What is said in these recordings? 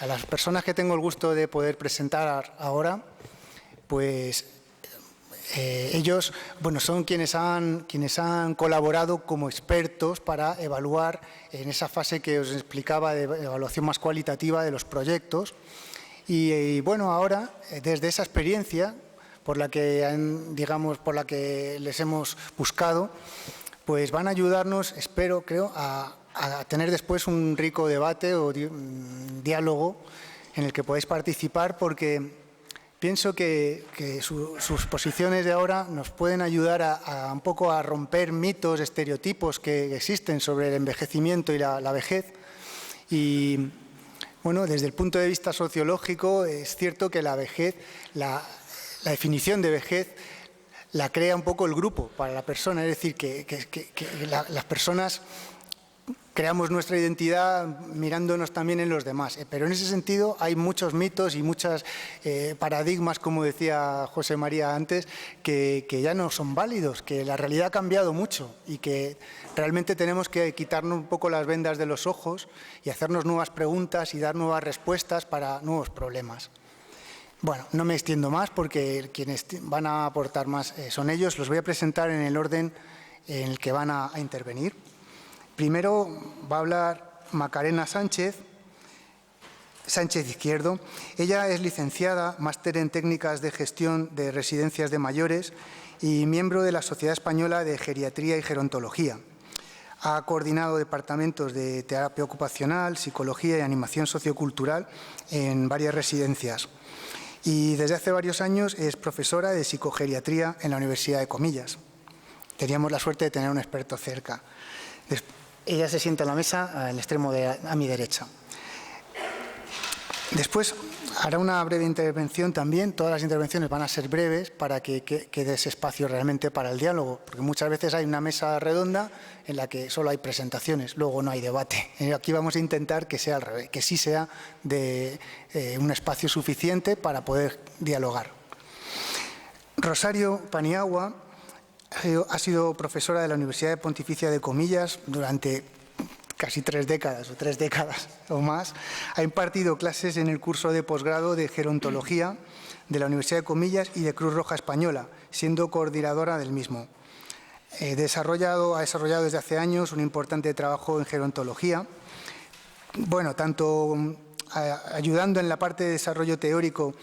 A las personas que tengo el gusto de poder presentar ahora, pues ellos son quienes han colaborado como expertos para evaluar en esa fase que os explicaba de evaluación más cualitativa de los proyectos. Y bueno, ahora, desde esa experiencia por la que les hemos buscado, pues van a ayudarnos, creo, a tener después un rico debate o diálogo en el que podáis participar, porque pienso que sus posiciones de ahora nos pueden ayudar a un poco a romper mitos, estereotipos que existen sobre el envejecimiento y la vejez. Y bueno, desde el punto de vista sociológico es cierto que la vejez, la definición de vejez la crea un poco el grupo para la persona, es decir, que las personas creamos nuestra identidad mirándonos también en los demás, pero en ese sentido hay muchos mitos y muchos paradigmas, como decía José María antes, que ya no son válidos, que la realidad ha cambiado mucho y que realmente tenemos que quitarnos un poco las vendas de los ojos y hacernos nuevas preguntas y dar nuevas respuestas para nuevos problemas. Bueno, no me extiendo más porque quienes van a aportar más son ellos. Los voy a presentar en el orden en el que van a intervenir. Primero va a hablar Macarena Sánchez Izquierdo. Ella es licenciada, máster en técnicas de gestión de residencias de mayores y miembro de la Sociedad Española de Geriatría y Gerontología. Ha coordinado departamentos de terapia ocupacional, psicología y animación sociocultural en varias residencias. Y desde hace varios años es profesora de psicogeriatría en la Universidad de Comillas. Teníamos la suerte de tener un experto cerca. Ella se sienta en la mesa al extremo a mi derecha. Después hará una breve intervención también. Todas las intervenciones van a ser breves para que quede ese espacio realmente para el diálogo, porque muchas veces hay una mesa redonda en la que solo hay presentaciones, luego no hay debate. Aquí vamos a intentar que sea al revés, que sí sea de un espacio suficiente para poder dialogar. Rosario Paniagua ha sido profesora de la Universidad Pontificia de Comillas durante casi 3 décadas o más. Ha impartido clases en el curso de posgrado de gerontología de la Universidad de Comillas y de Cruz Roja Española, siendo coordinadora del mismo. Ha desarrollado desde hace años un importante trabajo en gerontología, tanto ayudando en la parte de desarrollo teórico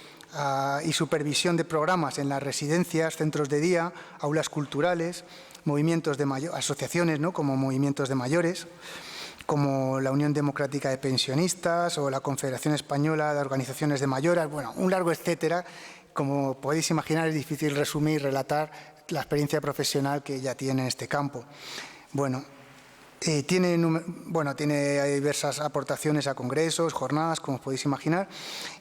y supervisión de programas en las residencias, centros de día, aulas culturales, movimientos de asociaciones, como movimientos de mayores, como la Unión Democrática de Pensionistas o la Confederación Española de Organizaciones de Mayores, un largo etcétera. Como podéis imaginar, es difícil resumir, relatar la experiencia profesional que ella tiene en este campo. Tiene diversas aportaciones a congresos, jornadas, como podéis imaginar,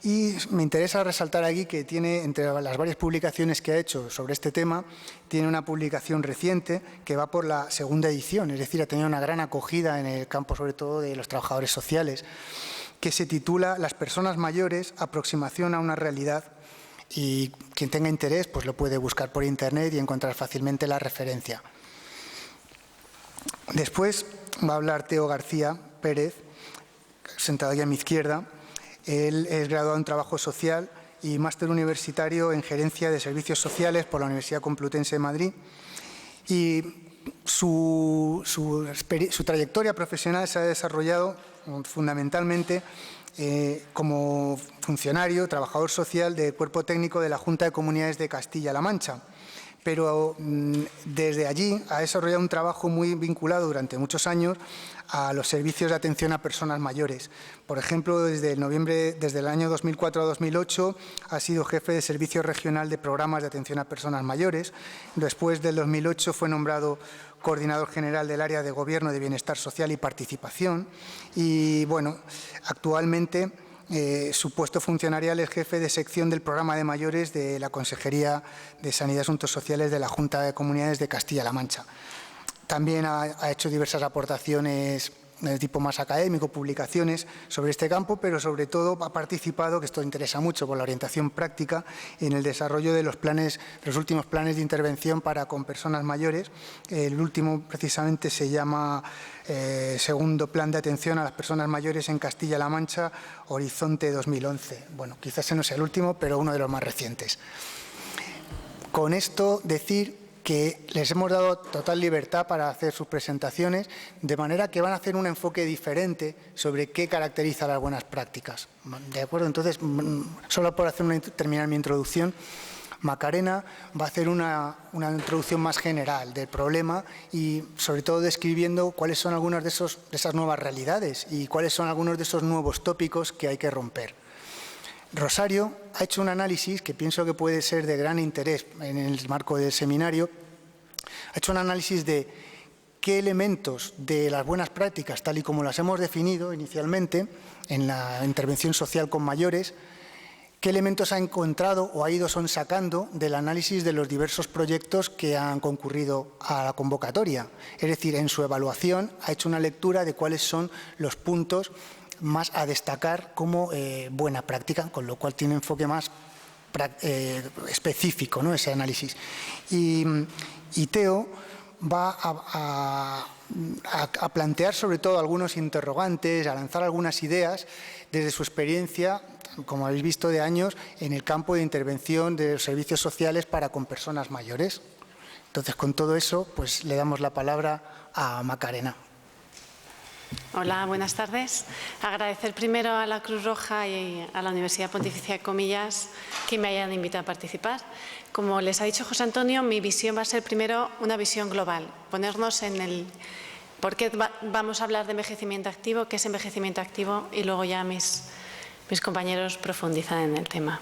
y me interesa resaltar aquí que tiene, entre las varias publicaciones que ha hecho sobre este tema, tiene una publicación reciente que va por la 2ª edición, es decir, ha tenido una gran acogida en el campo, sobre todo de los trabajadores sociales, que se titula Las personas mayores, aproximación a una realidad, y quien tenga interés pues lo puede buscar por internet y encontrar fácilmente la referencia. Después va a hablar Teo García Pérez, sentado aquí a mi izquierda. Él es graduado en Trabajo Social y máster universitario en Gerencia de Servicios Sociales por la Universidad Complutense de Madrid. Y su trayectoria profesional se ha desarrollado fundamentalmente como funcionario, trabajador social del Cuerpo Técnico de la Junta de Comunidades de Castilla-La Mancha. Pero desde allí ha desarrollado un trabajo muy vinculado durante muchos años a los servicios de atención a personas mayores. Por ejemplo, desde el año 2004 a 2008 ha sido jefe de Servicio Regional de Programas de Atención a Personas Mayores. Después del 2008 fue nombrado coordinador general del área de Gobierno de Bienestar Social y Participación. Y actualmente su puesto funcionarial es jefe de sección del programa de mayores de la Consejería de Sanidad y Asuntos Sociales de la Junta de Comunidades de Castilla-La Mancha. También ha hecho diversas aportaciones de tipo más académico, publicaciones sobre este campo, pero sobre todo ha participado, que esto interesa mucho por la orientación práctica, en el desarrollo de los últimos planes de intervención con personas mayores. El último precisamente se llama Segundo Plan de Atención a las Personas Mayores en Castilla-La Mancha, Horizonte 2011. Bueno, quizás ese no sea el último, pero uno de los más recientes. Con esto decir que les hemos dado total libertad para hacer sus presentaciones, de manera que van a hacer un enfoque diferente sobre qué caracteriza las buenas prácticas. ¿De acuerdo? Entonces, solo por terminar mi introducción, Macarena va a hacer una introducción más general del problema y, sobre todo, describiendo cuáles son algunas de esas nuevas realidades y cuáles son algunos de esos nuevos tópicos que hay que romper. Rosario ha hecho un análisis que pienso que puede ser de gran interés en el marco del seminario. Ha hecho un análisis de qué elementos de las buenas prácticas, tal y como las hemos definido inicialmente en la intervención social con mayores, qué elementos ha encontrado o ha ido sacando del análisis de los diversos proyectos que han concurrido a la convocatoria. Es decir, en su evaluación ha hecho una lectura de cuáles son los puntos más a destacar como buena práctica, con lo cual tiene un enfoque más específico, ¿no?, ese análisis. Y Teo va a plantear sobre todo algunos interrogantes, a lanzar algunas ideas desde su experiencia, como habéis visto, de años en el campo de intervención de los servicios sociales con personas mayores. Entonces, con todo eso, pues le damos la palabra a Macarena. Hola, buenas tardes. Agradecer primero a la Cruz Roja y a la Universidad Pontificia de Comillas que me hayan invitado a participar. Como les ha dicho José Antonio, mi visión va a ser primero una visión global, ponernos en el por qué vamos a hablar de envejecimiento activo, qué es envejecimiento activo, y luego ya mis compañeros profundizan en el tema.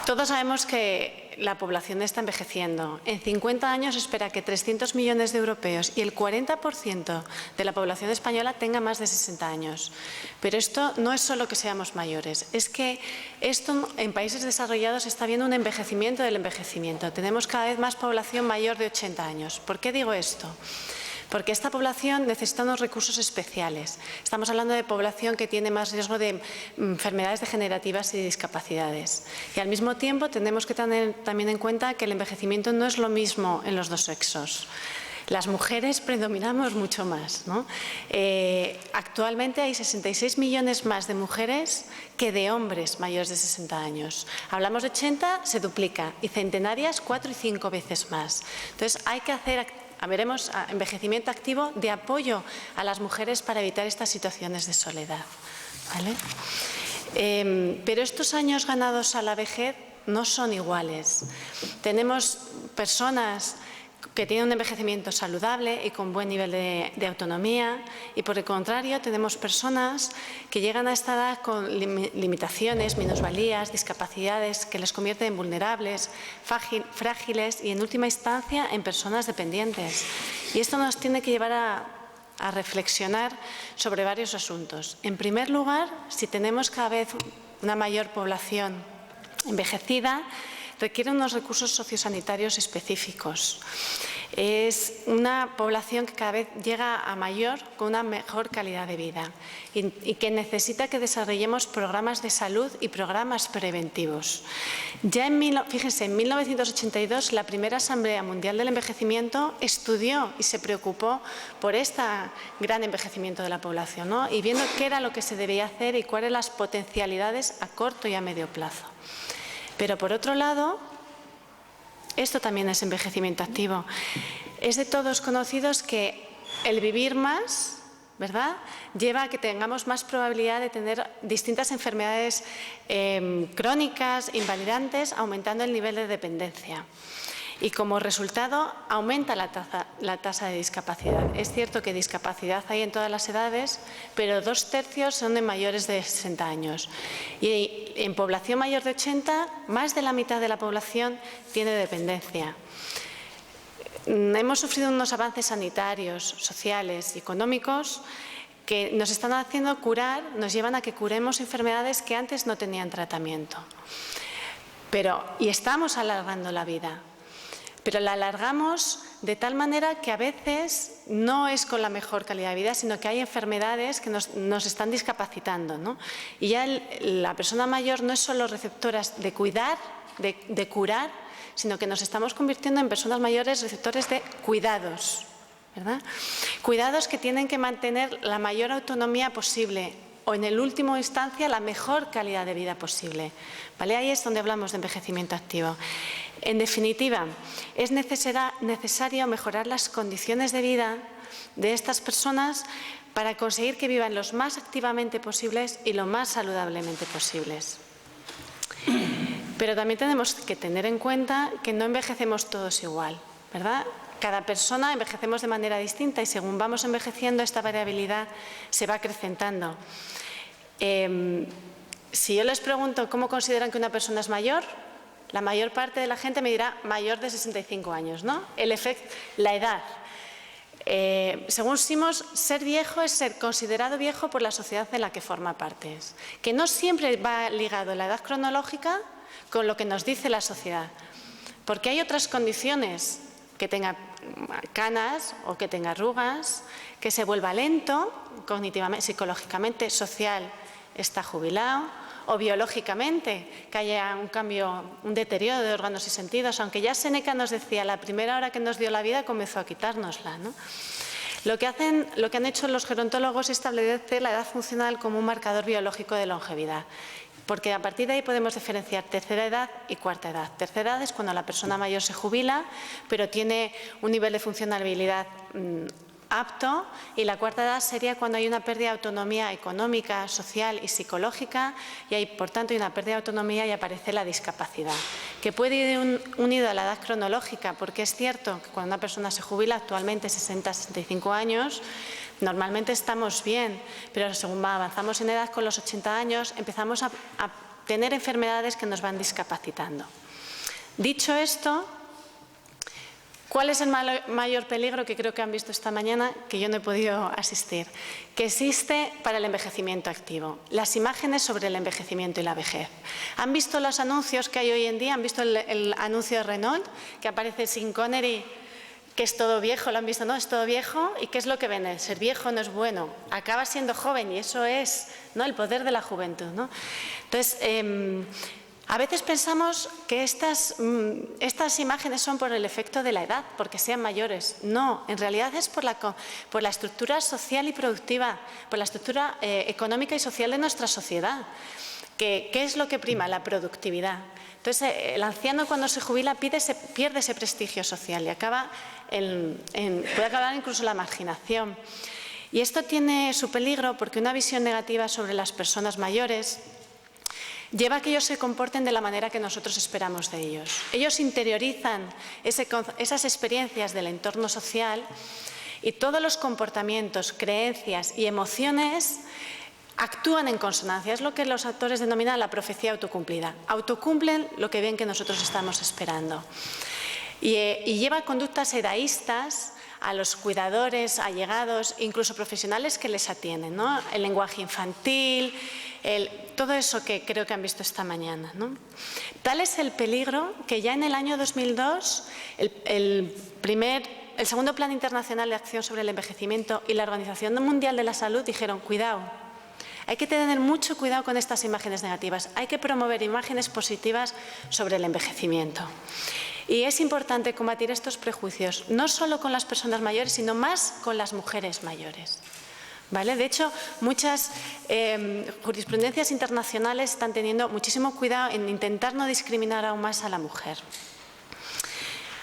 Todos sabemos que la población está envejeciendo. En 50 años se espera que 300 millones de europeos y el 40% de la población española tenga más de 60 años. Pero esto no es solo que seamos mayores, es que esto en países desarrollados está habiendo un envejecimiento del envejecimiento. Tenemos cada vez más población mayor de 80 años. ¿Por qué digo esto? Porque esta población necesita unos recursos especiales. Estamos hablando de población que tiene más riesgo de enfermedades degenerativas y discapacidades. Y al mismo tiempo tenemos que tener también en cuenta que el envejecimiento no es lo mismo en los dos sexos. Las mujeres predominamos mucho más, ¿no? Actualmente hay 66 millones más de mujeres que de hombres mayores de 60 años. Hablamos de 80, se duplica, y centenarias 4 y 5 veces más. Entonces hay que hacer veremos envejecimiento activo de apoyo a las mujeres para evitar estas situaciones de soledad, ¿vale? Pero estos años ganados a la vejez no son iguales. Tenemos personas que tienen un envejecimiento saludable y con buen nivel de autonomía, y por el contrario tenemos personas que llegan a esta edad con limitaciones, minusvalías, discapacidades que les convierten en vulnerables, frágiles y en última instancia en personas dependientes. Y esto nos tiene que llevar a reflexionar sobre varios asuntos. En primer lugar, si tenemos cada vez una mayor población envejecida, requiere unos recursos sociosanitarios específicos. Es una población que cada vez llega a mayor con una mejor calidad de vida y que necesita que desarrollemos programas de salud y programas preventivos. Ya fíjense, en 1982 la primera Asamblea Mundial del Envejecimiento estudió y se preocupó por este gran envejecimiento de la población, ¿no? Y viendo qué era lo que se debía hacer y cuáles las potencialidades a corto y a medio plazo. Pero, por otro lado, esto también es envejecimiento activo. Es de todos conocidos que el vivir más, ¿verdad?, lleva a que tengamos más probabilidad de tener distintas enfermedades crónicas, invalidantes, aumentando el nivel de dependencia. Y como resultado aumenta la tasa de discapacidad. Es cierto que discapacidad hay en todas las edades, pero 2/3 son de mayores de 60 años. Y en población mayor de 80, más de la mitad de la población tiene dependencia. Hemos sufrido unos avances sanitarios, sociales y económicos que nos están haciendo nos llevan a que curemos enfermedades que antes no tenían tratamiento. Y estamos alargando la vida. pero la alargamos de tal manera que a veces no es con la mejor calidad de vida, sino que hay enfermedades que nos están discapacitando, ¿no? Y ya la persona mayor no es solo receptora de cuidar, de curar, sino que nos estamos convirtiendo en personas mayores receptores de cuidados, ¿verdad? Cuidados que tienen que mantener la mayor autonomía posible o, en el último instancia, la mejor calidad de vida posible, ¿vale? Ahí es donde hablamos de envejecimiento activo. En definitiva, es necesario mejorar las condiciones de vida de estas personas para conseguir que vivan lo más activamente posibles y lo más saludablemente posibles. Pero también tenemos que tener en cuenta que no envejecemos todos igual, ¿verdad? Cada persona envejecemos de manera distinta y según vamos envejeciendo esta variabilidad se va acrecentando. Si yo les pregunto cómo consideran que una persona es mayor, la mayor parte de la gente me dirá mayor de 65 años, ¿no? La edad. Según Simons, ser viejo es ser considerado viejo por la sociedad en la que forma parte. Que no siempre va ligado la edad cronológica con lo que nos dice la sociedad. Porque hay otras condiciones, que tenga canas o que tenga arrugas, que se vuelva lento, cognitivamente, psicológicamente, social, está jubilado, o biológicamente, que haya un cambio, un deterioro de órganos y sentidos, aunque ya Séneca nos decía, la primera hora que nos dio la vida comenzó a quitárnosla, ¿no? Lo que han hecho los gerontólogos es establecer la edad funcional como un marcador biológico de longevidad, porque a partir de ahí podemos diferenciar tercera edad y cuarta edad. Tercera edad es cuando la persona mayor se jubila, pero tiene un nivel de funcionalidad apto, y la cuarta edad sería cuando hay una pérdida de autonomía económica, social y psicológica, y hay, por tanto, una pérdida de autonomía y aparece la discapacidad, que puede ir unido a la edad cronológica, porque es cierto que cuando una persona se jubila actualmente 60-65 años, normalmente estamos bien, pero según avanzamos en edad con los 80 años empezamos a tener enfermedades que nos van discapacitando. Dicho esto, ¿cuál es el mayor peligro que creo que han visto esta mañana, que yo no he podido asistir? Que existe para el envejecimiento activo. Las imágenes sobre el envejecimiento y la vejez. ¿Han visto los anuncios que hay hoy en día? ¿Han visto el anuncio de Renault que aparece Sean Connery, que es todo viejo? ¿Lo han visto? ¿No? Es todo viejo. ¿Y qué es lo que venden? Ser viejo no es bueno. Acaba siendo joven y eso es, ¿no?, el poder de la juventud, ¿no? Entonces, a veces pensamos que estas imágenes son por el efecto de la edad, porque sean mayores. No, en realidad es por la estructura social y productiva, por la estructura económica y social de nuestra sociedad. ¿Qué es lo que prima? La productividad. Entonces, el anciano cuando se jubila pierde ese prestigio social y puede acabar incluso la marginación. Y esto tiene su peligro porque una visión negativa sobre las personas mayores lleva a que ellos se comporten de la manera que nosotros esperamos de ellos. Ellos interiorizan esas experiencias del entorno social y todos los comportamientos, creencias y emociones actúan en consonancia. Es lo que los autores denominan la profecía autocumplida. Autocumplen lo que ven que nosotros estamos esperando. Y lleva conductas heroístas a los cuidadores, allegados, incluso profesionales que les atienden, ¿no? El lenguaje infantil, todo eso que creo que han visto esta mañana, ¿no? Tal es el peligro que ya en el año 2002 el segundo Plan Internacional de Acción sobre el Envejecimiento y la Organización Mundial de la Salud dijeron: cuidado, hay que tener mucho cuidado con estas imágenes negativas, hay que promover imágenes positivas sobre el envejecimiento. Y es importante combatir estos prejuicios, no solo con las personas mayores, sino más con las mujeres mayores, ¿vale? De hecho, muchas jurisprudencias internacionales están teniendo muchísimo cuidado en intentar no discriminar aún más a la mujer.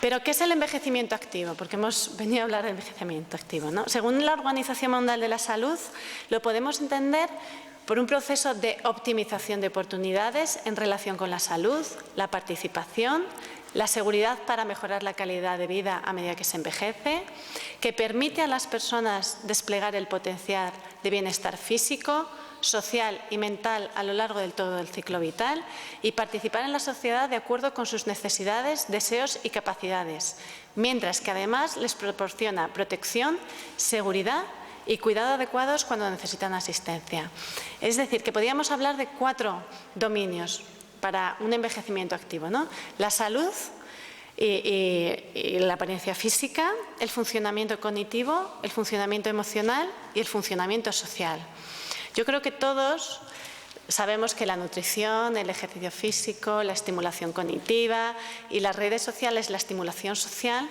Pero, ¿qué es el envejecimiento activo? Porque hemos venido a hablar de envejecimiento activo, ¿no? Según la Organización Mundial de la Salud, lo podemos entender por un proceso de optimización de oportunidades en relación con la salud, la participación, la seguridad para mejorar la calidad de vida a medida que se envejece, que permite a las personas desplegar el potencial de bienestar físico, social y mental a lo largo del todo el ciclo vital y participar en la sociedad de acuerdo con sus necesidades, deseos y capacidades, mientras que además les proporciona protección, seguridad y cuidado adecuados cuando necesitan asistencia. Es decir, que podríamos hablar de 4 dominios para un envejecimiento activo, ¿no? La salud, y la apariencia física, el funcionamiento cognitivo, el funcionamiento emocional y el funcionamiento social. Yo creo que todos sabemos que la nutrición, el ejercicio físico, la estimulación cognitiva y las redes sociales, la estimulación social,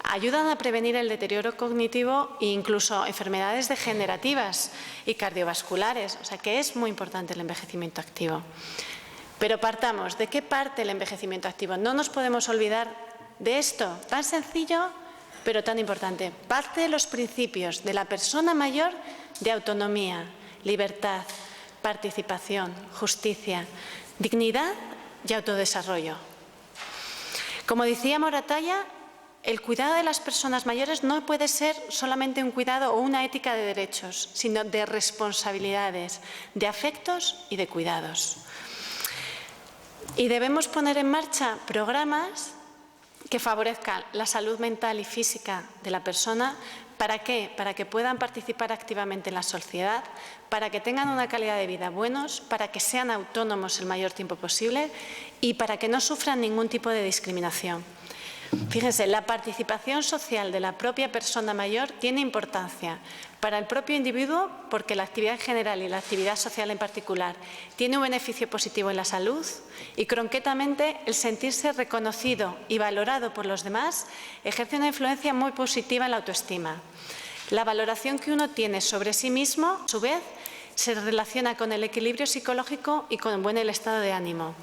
ayudan a prevenir el deterioro cognitivo e incluso enfermedades degenerativas y cardiovasculares. O sea que es muy importante el envejecimiento activo. Pero partamos, ¿de qué parte el envejecimiento activo? No nos podemos olvidar de esto, tan sencillo pero tan importante. Parte de los principios de la persona mayor de autonomía, libertad, participación, justicia, dignidad y autodesarrollo. Como decía Moratalla, el cuidado de las personas mayores no puede ser solamente un cuidado o una ética de derechos, sino de responsabilidades, de afectos y de cuidados. Y debemos poner en marcha programas que favorezcan la salud mental y física de la persona. ¿Para qué? Para que puedan participar activamente en la sociedad, para que tengan una calidad de vida buenos, para que sean autónomos el mayor tiempo posible y para que no sufran ningún tipo de discriminación. Fíjense, la participación social de la propia persona mayor tiene importancia para el propio individuo porque la actividad en general y la actividad social en particular tiene un beneficio positivo en la salud y concretamente el sentirse reconocido y valorado por los demás ejerce una influencia muy positiva en la autoestima. La valoración que uno tiene sobre sí mismo, a su vez, se relaciona con el equilibrio psicológico y con el estado de ánimo.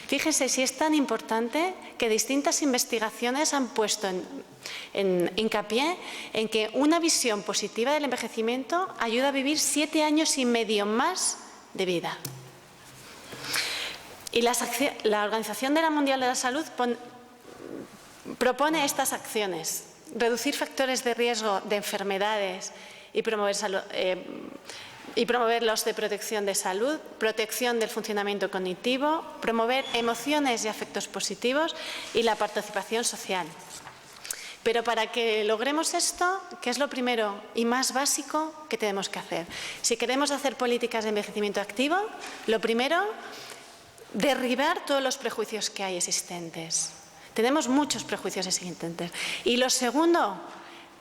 Fíjense si es tan importante que distintas investigaciones han puesto en hincapié en que una visión positiva del envejecimiento ayuda a vivir 7 años y medio más de vida. Y la Organización Mundial de la Salud propone estas acciones: reducir factores de riesgo de enfermedades y promover los de protección de salud, protección del funcionamiento cognitivo, promover emociones y afectos positivos y la participación social. Pero para que logremos esto, ¿qué es lo primero y más básico que tenemos que hacer? Si queremos hacer políticas de envejecimiento activo, lo primero, derribar todos los prejuicios que hay existentes. Tenemos muchos prejuicios existentes. Y lo segundo,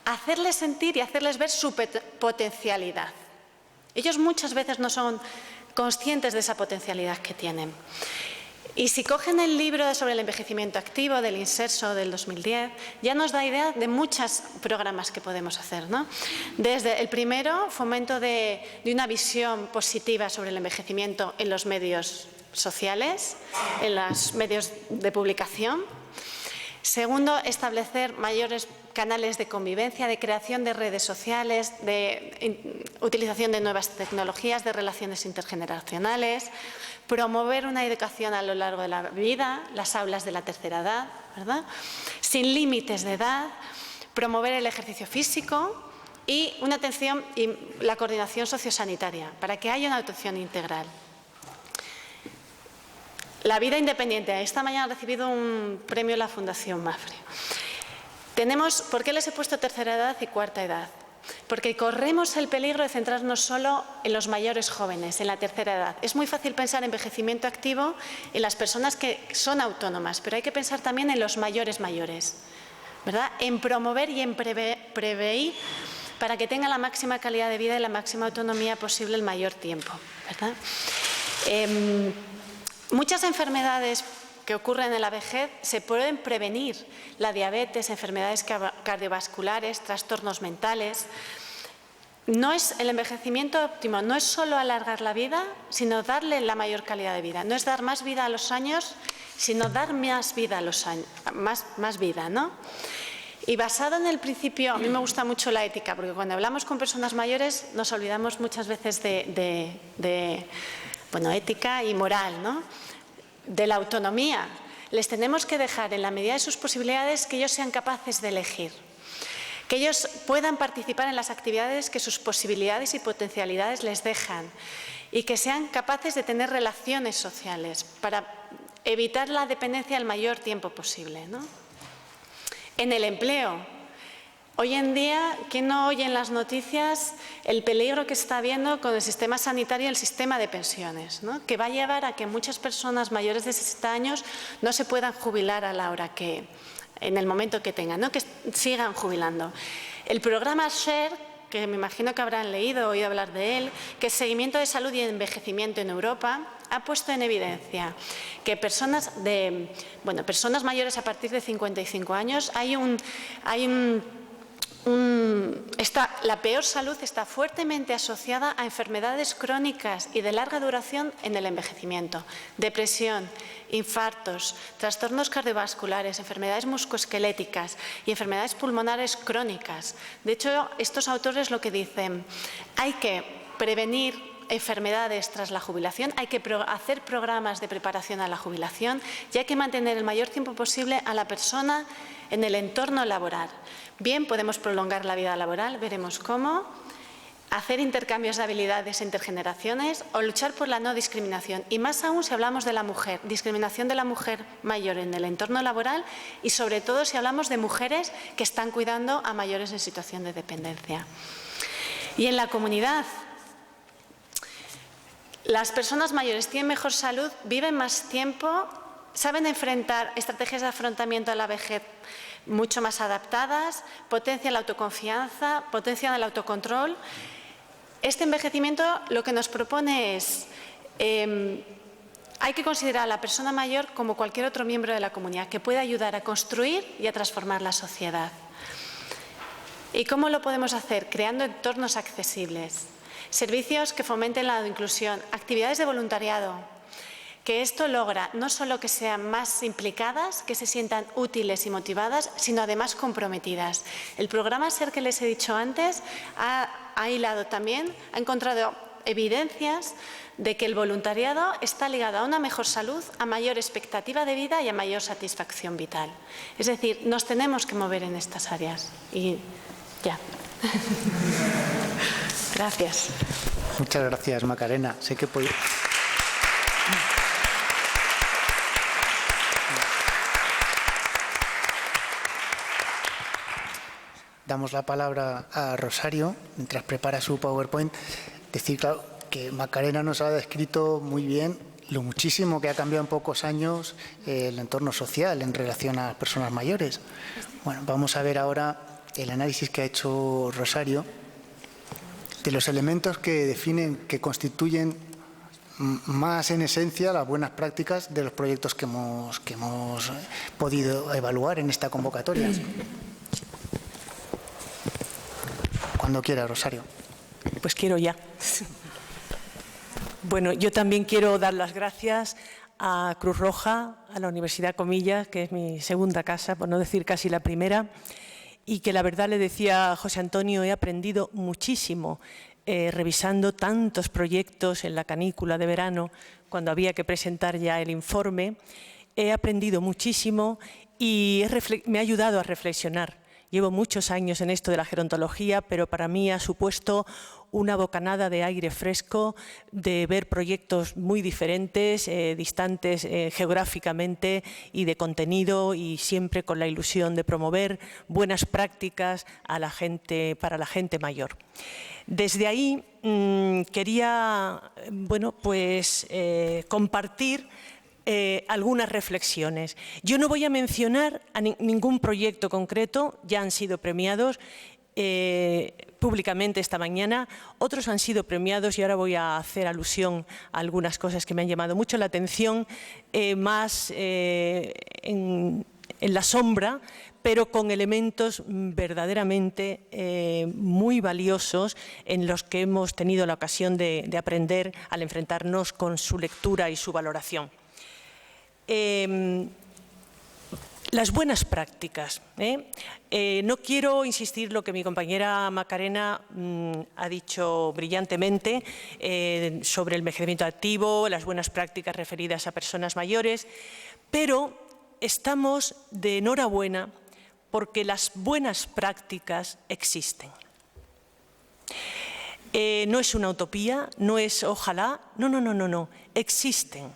hacerles sentir y hacerles ver su potencialidad. Ellos muchas veces no son conscientes de esa potencialidad que tienen. Y si cogen el libro sobre el envejecimiento activo del INSERSO del 2010, ya nos da idea de muchos programas que podemos hacer, ¿no? Desde el primero, fomento de una visión positiva sobre el envejecimiento en los medios sociales, en los medios de publicación. Segundo, establecer mayores canales de convivencia, de creación de redes sociales, de utilización de nuevas tecnologías, de relaciones intergeneracionales, promover una educación a lo largo de la vida, las aulas de la tercera edad, ¿verdad?, sin límites de edad, promover el ejercicio físico y una atención y la coordinación sociosanitaria para que haya una atención integral. La vida independiente. Esta mañana he recibido un premio de la Fundación Mafre. ¿Por qué les he puesto tercera edad y cuarta edad? Porque corremos el peligro de centrarnos solo en los mayores jóvenes, en la tercera edad. Es muy fácil pensar en envejecimiento activo en las personas que son autónomas, pero hay que pensar también en los mayores, ¿verdad? En promover y en prevenir para que tengan la máxima calidad de vida y la máxima autonomía posible el mayor tiempo, ¿verdad? Muchas enfermedades que ocurren en la vejez se pueden prevenir: la diabetes, enfermedades cardiovasculares, trastornos mentales. El envejecimiento óptimo no es solo alargar la vida, sino darle la mayor calidad de vida. No es dar más vida a los años, sino dar más vida a los años, más vida, ¿no? Y basado en el principio, a mí me gusta mucho la ética, porque cuando hablamos con personas mayores nos olvidamos muchas veces de ética y moral, ¿no?, de la autonomía. Les tenemos que dejar, en la medida de sus posibilidades, que ellos sean capaces de elegir, que ellos puedan participar en las actividades que sus posibilidades y potencialidades les dejan y que sean capaces de tener relaciones sociales para evitar la dependencia el mayor tiempo posible, ¿no? En el empleo. Hoy en día, ¿quién no oye en las noticias el peligro que está habiendo con el sistema sanitario y el sistema de pensiones, ¿no?, que va a llevar a que muchas personas mayores de 60 años no se puedan jubilar a la hora que en el momento que tengan, ¿no? Que sigan jubilando. El programa SHARE, que me imagino que habrán leído o oído hablar de él, que es Seguimiento de Salud y Envejecimiento en Europa, ha puesto en evidencia que personas mayores a partir de 55 años la peor salud está fuertemente asociada a enfermedades crónicas y de larga duración en el envejecimiento. Depresión, infartos, trastornos cardiovasculares, enfermedades musculoesqueléticas y enfermedades pulmonares crónicas. De hecho, estos autores lo que dicen, hay que prevenir enfermedades tras la jubilación, hay que hacer programas de preparación a la jubilación y hay que mantener el mayor tiempo posible a la persona en el entorno laboral. Bien, podemos prolongar la vida laboral, veremos cómo, hacer intercambios de habilidades entre generaciones o luchar por la no discriminación. Y más aún si hablamos de la mujer, discriminación de la mujer mayor en el entorno laboral y sobre todo si hablamos de mujeres que están cuidando a mayores en situación de dependencia. Y en la comunidad, las personas mayores tienen mejor salud, viven más tiempo, saben enfrentar estrategias de afrontamiento a la vejez mucho más adaptadas, potencian la autoconfianza, potencian el autocontrol. Este envejecimiento lo que nos propone es, hay que considerar a la persona mayor como cualquier otro miembro de la comunidad que puede ayudar a construir y a transformar la sociedad. ¿Y cómo lo podemos hacer? Creando entornos accesibles, servicios que fomenten la inclusión, actividades de voluntariado, que esto logra no solo que sean más implicadas, que se sientan útiles y motivadas, sino además comprometidas. El programa SER que les he dicho antes ha hilado también, ha encontrado evidencias de que el voluntariado está ligado a una mejor salud, a mayor expectativa de vida y a mayor satisfacción vital. Es decir, nos tenemos que mover en estas áreas. Y ya. Gracias. Muchas gracias, Macarena. Sé que damos la palabra a Rosario, mientras prepara su PowerPoint. Decir, claro, que Macarena nos ha descrito muy bien lo muchísimo que ha cambiado en pocos años el entorno social en relación a las personas mayores. Bueno, vamos a ver ahora el análisis que ha hecho Rosario de los elementos que definen, que constituyen más en esencia las buenas prácticas de los proyectos que hemos podido evaluar en esta convocatoria. Cuando quiera, Rosario. Pues quiero ya. Bueno, yo también quiero dar las gracias a Cruz Roja, a la Universidad Comillas, que es mi segunda casa, por no decir casi la primera, y que la verdad le decía a José Antonio, he aprendido muchísimo revisando tantos proyectos en la canícula de verano, cuando había que presentar ya el informe. He aprendido muchísimo y me ha ayudado a reflexionar. Llevo muchos años en esto de la gerontología, pero para mí ha supuesto una bocanada de aire fresco, de ver proyectos muy diferentes, distantes geográficamente y de contenido, y siempre con la ilusión de promover buenas prácticas a la gente, para la gente mayor. Desde ahí quería compartir algunas reflexiones. Yo no voy a mencionar a ningún proyecto concreto, ya han sido premiados públicamente esta mañana, otros han sido premiados y ahora voy a hacer alusión a algunas cosas que me han llamado mucho la atención, más en la sombra, pero con elementos verdaderamente muy valiosos en los que hemos tenido la ocasión de aprender al enfrentarnos con su lectura y su valoración. Las buenas prácticas. No quiero insistir lo que mi compañera Macarena ha dicho brillantemente sobre el envejecimiento activo, las buenas prácticas referidas a personas mayores, pero estamos de enhorabuena porque las buenas prácticas existen. No es una utopía, no es ojalá, no, existen.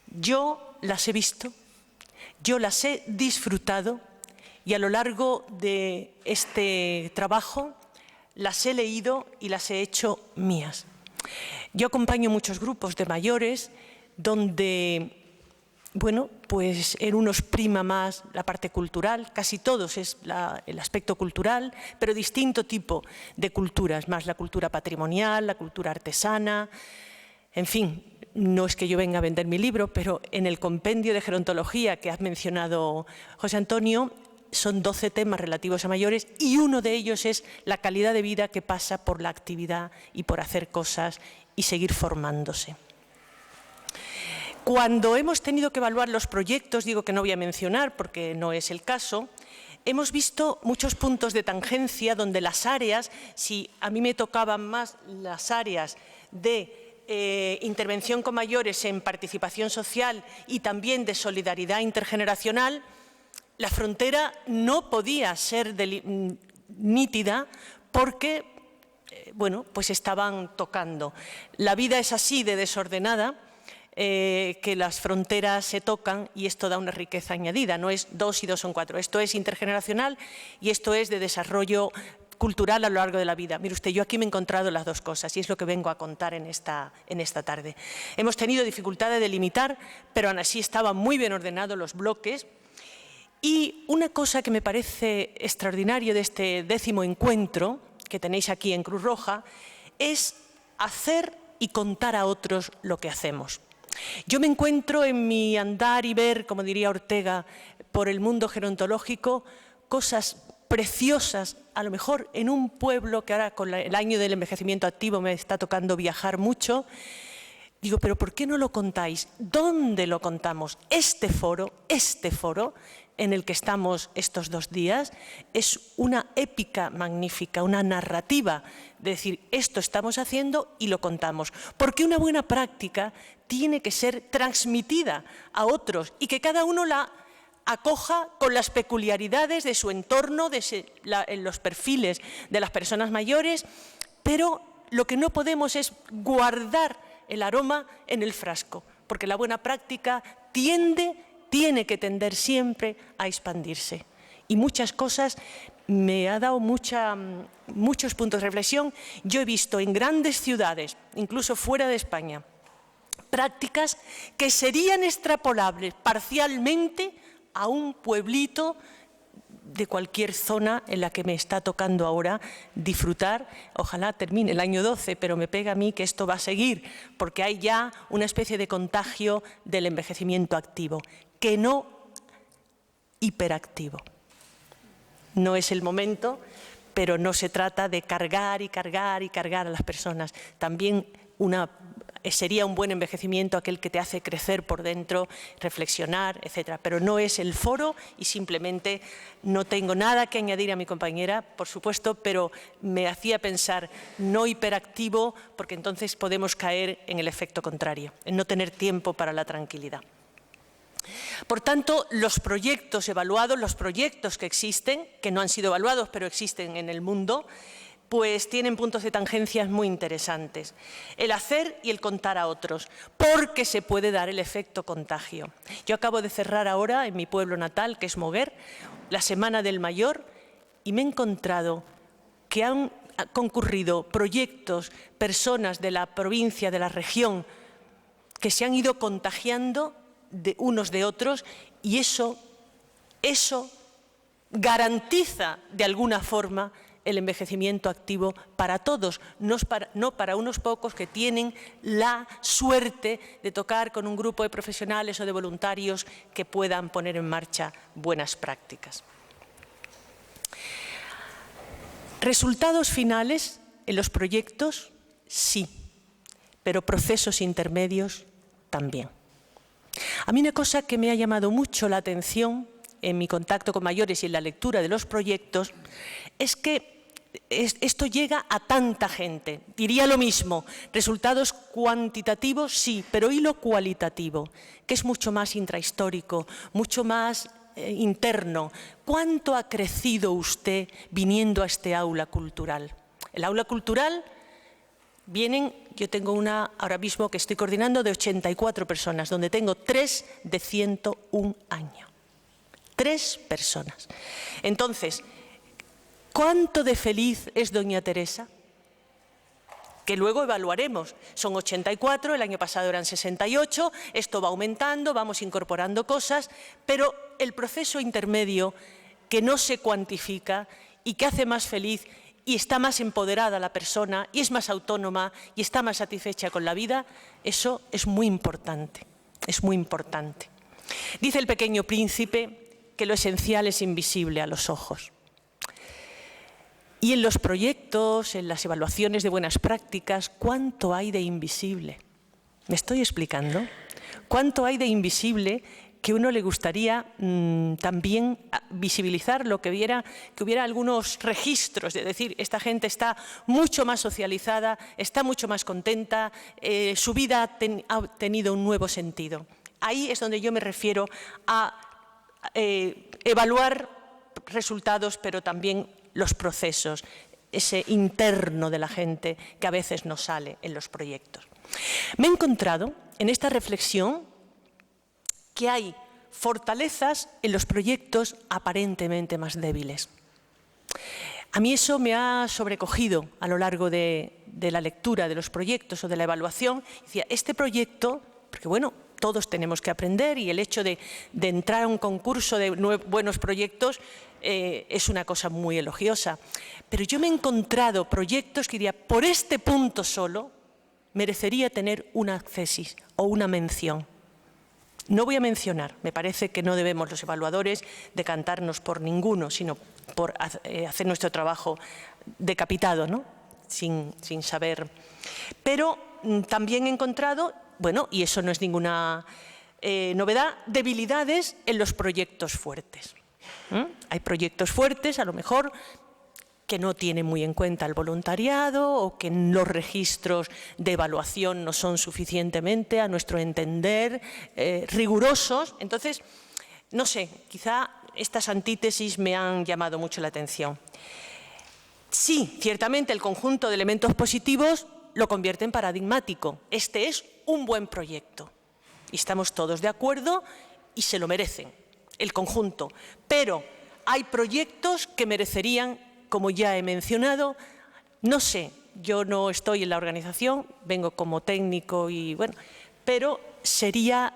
Yo las he visto, yo las he disfrutado y a lo largo de este trabajo las he leído y las he hecho mías. Yo acompaño muchos grupos de mayores donde bueno, pues en unos prima más la parte cultural, casi todos es el aspecto cultural, pero distinto tipo de culturas, más la cultura patrimonial, la cultura artesana, en fin, no es que yo venga a vender mi libro, pero en el compendio de gerontología que has mencionado, José Antonio, son 12 temas relativos a mayores y uno de ellos es la calidad de vida que pasa por la actividad y por hacer cosas y seguir formándose. Cuando hemos tenido que evaluar los proyectos, digo que no voy a mencionar porque no es el caso, hemos visto muchos puntos de tangencia donde las áreas, si a mí me tocaban más las áreas de intervención con mayores en participación social y también de solidaridad intergeneracional, la frontera no podía ser nítida porque, bueno, pues estaban tocando. La vida es así de desordenada, que las fronteras se tocan y esto da una riqueza añadida. No es 2 y 2 son 4. Esto es intergeneracional y esto es de desarrollo cultural a lo largo de la vida. Mire usted, yo aquí me he encontrado las dos cosas y es lo que vengo a contar en esta tarde. Hemos tenido dificultad de delimitar, pero aún así estaban muy bien ordenados los bloques. Y una cosa que me parece extraordinario de este 10º encuentro que tenéis aquí en Cruz Roja es hacer y contar a otros lo que hacemos. Yo me encuentro en mi andar y ver, como diría Ortega, por el mundo gerontológico, cosas preciosas, a lo mejor en un pueblo que ahora con el año del envejecimiento activo me está tocando viajar mucho. Digo, pero ¿por qué no lo contáis? ¿Dónde lo contamos? Este foro en el que estamos estos 2 días es una épica magnífica, una narrativa de decir esto estamos haciendo y lo contamos. Porque una buena práctica tiene que ser transmitida a otros y que cada uno la acoja con las peculiaridades de su entorno, en los perfiles de las personas mayores, pero lo que no podemos es guardar el aroma en el frasco, porque la buena práctica tiene que tender siempre a expandirse. Y muchas cosas me ha dado muchos puntos de reflexión. Yo he visto en grandes ciudades, incluso fuera de España, prácticas que serían extrapolables parcialmente a un pueblito de cualquier zona en la que me está tocando ahora disfrutar. Ojalá termine el año 12, pero me pega a mí que esto va a seguir, porque hay ya una especie de contagio del envejecimiento activo, que no hiperactivo. No es el momento, pero no se trata de cargar y cargar y cargar a las personas. También sería un buen envejecimiento aquel que te hace crecer por dentro, reflexionar, etcétera. Pero no es el foro y simplemente no tengo nada que añadir a mi compañera, por supuesto, pero me hacía pensar no hiperactivo, porque entonces podemos caer en el efecto contrario, en no tener tiempo para la tranquilidad. Por tanto, los proyectos evaluados, los proyectos que existen, que no han sido evaluados, pero existen en el mundo, pues tienen puntos de tangencias muy interesantes. El hacer y el contar a otros, porque se puede dar el efecto contagio. Yo acabo de cerrar ahora, en mi pueblo natal, que es Moguer, la Semana del Mayor, y me he encontrado que han concurrido proyectos, personas de la provincia, de la región, que se han ido contagiando de unos de otros, y eso garantiza de alguna forma el envejecimiento activo para todos, no para unos pocos que tienen la suerte de tocar con un grupo de profesionales o de voluntarios que puedan poner en marcha buenas prácticas. Resultados finales en los proyectos, sí, pero procesos intermedios también. A mí una cosa que me ha llamado mucho la atención en mi contacto con mayores y en la lectura de los proyectos es que esto llega a tanta gente. Diría lo mismo, resultados cuantitativos sí, pero ¿y lo cualitativo? Que es mucho más intrahistórico, mucho más interno. ¿Cuánto ha crecido usted viniendo a este aula cultural? El aula cultural vienen, yo tengo una ahora mismo que estoy coordinando de 84 personas, donde tengo 3 de 101 años. 3 personas. Entonces, ¿cuánto de feliz es doña Teresa? que luego evaluaremos. Son 84, el año pasado eran 68, esto va aumentando, vamos incorporando cosas, pero el proceso intermedio que no se cuantifica y que hace más feliz y está más empoderada la persona y es más autónoma y está más satisfecha con la vida, eso es muy importante, es muy importante. Dice el Pequeño Príncipe que lo esencial es invisible a los ojos. Y en los proyectos, en las evaluaciones de buenas prácticas, ¿cuánto hay de invisible? ¿Me estoy explicando? ¿Cuánto hay de invisible que uno le gustaría también visibilizar, lo que hubiera algunos registros, de decir, esta gente está mucho más socializada, está mucho más contenta, su vida ha tenido un nuevo sentido? Ahí es donde yo me refiero a evaluar resultados, pero también los procesos, ese interno de la gente que a veces no sale en los proyectos. Me he encontrado en esta reflexión que hay fortalezas en los proyectos aparentemente más débiles. A mí eso me ha sobrecogido a lo largo de la lectura de los proyectos o de la evaluación. Decía, este proyecto, porque bueno, todos tenemos que aprender y el hecho de entrar a un concurso de buenos proyectos es una cosa muy elogiosa. Pero yo me he encontrado proyectos que diría, por este punto solo, merecería tener una accesis o una mención. No voy a mencionar, me parece que no debemos los evaluadores decantarnos por ninguno, sino por hacer nuestro trabajo decapitado, ¿no? sin saber. Pero también he encontrado, bueno, y eso no es ninguna novedad, debilidades en los proyectos fuertes. Hay proyectos fuertes, a lo mejor, que no tienen muy en cuenta el voluntariado o que los registros de evaluación no son suficientemente, a nuestro entender, rigurosos. Entonces, no sé, quizá estas antítesis me han llamado mucho la atención. Sí, ciertamente el conjunto de elementos positivos lo convierte en paradigmático. Este es un buen proyecto y estamos todos de acuerdo y se lo merecen, el conjunto. Pero hay proyectos que merecerían, como ya he mencionado, no sé, yo no estoy en la organización, vengo como técnico y bueno, pero sería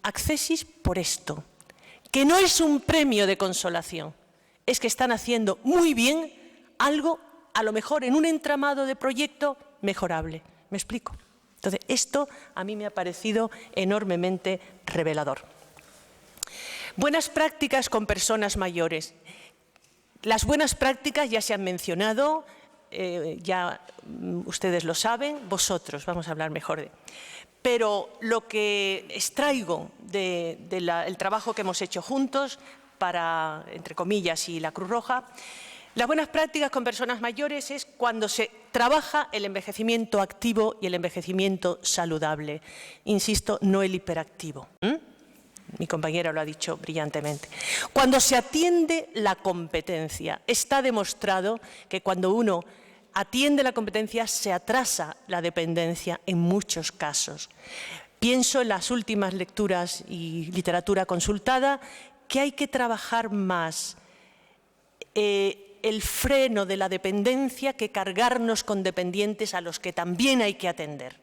accesis por esto, que no es un premio de consolación, es que están haciendo muy bien algo, a lo mejor en un entramado de proyecto mejorable. ¿Me explico? Entonces, esto a mí me ha parecido enormemente revelador. Buenas prácticas con personas mayores. Las buenas prácticas ya se han mencionado, ya ustedes lo saben, vosotros, vamos a hablar mejor de. Pero lo que extraigo del trabajo que hemos hecho juntos para, entre comillas, y la Cruz Roja, las buenas prácticas con personas mayores es cuando se trabaja el envejecimiento activo y el envejecimiento saludable. Insisto, no el hiperactivo. Mi compañera lo ha dicho brillantemente. Cuando se atiende la competencia, está demostrado que cuando uno atiende la competencia se atrasa la dependencia en muchos casos. Pienso en las últimas lecturas y literatura consultada que hay que trabajar más el freno de la dependencia que cargarnos con dependientes a los que también hay que atender.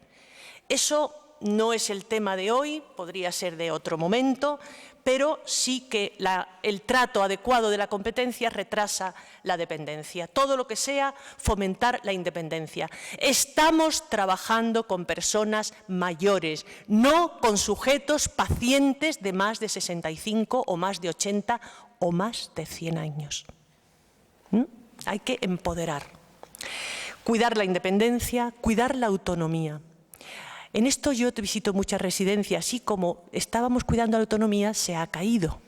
Eso no es el tema de hoy, podría ser de otro momento, pero sí que el trato adecuado de la competencia retrasa la dependencia. Todo lo que sea fomentar la independencia. Estamos trabajando con personas mayores, no con sujetos pacientes de más de 65 o más de 80 o más de 100 años. Hay que empoderar, cuidar la independencia, cuidar la autonomía. En esto yo visito muchas residencias y como estábamos cuidando la autonomía, se ha caído.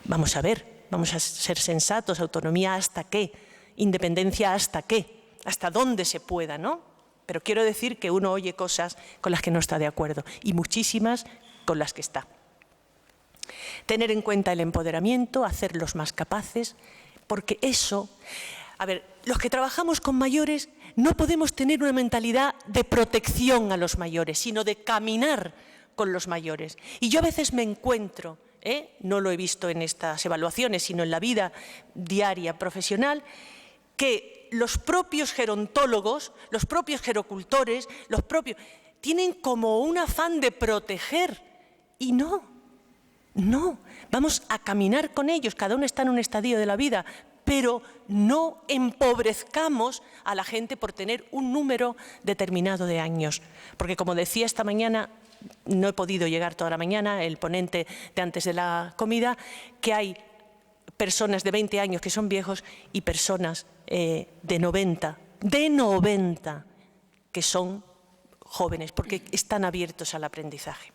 Vamos a ver, vamos a ser sensatos, autonomía hasta qué, independencia hasta qué, hasta dónde se pueda, ¿no? Pero quiero decir que uno oye cosas con las que no está de acuerdo y muchísimas con las que está. Tener en cuenta el empoderamiento, hacerlos más capaces, porque eso, a ver, los que trabajamos con mayores no podemos tener una mentalidad de protección a los mayores, sino de caminar con los mayores. Y yo a veces me encuentro, no lo he visto en estas evaluaciones, sino en la vida diaria profesional, que los propios gerontólogos, los propios gerocultores, tienen como un afán de proteger. Y no, vamos a caminar con ellos, cada uno está en un estadio de la vida, pero no empobrezcamos a la gente por tener un número determinado de años. Porque como decía esta mañana, no he podido llegar toda la mañana, el ponente de antes de la comida, que hay personas de 20 años que son viejos y personas de 90 que son jóvenes, porque están abiertos al aprendizaje.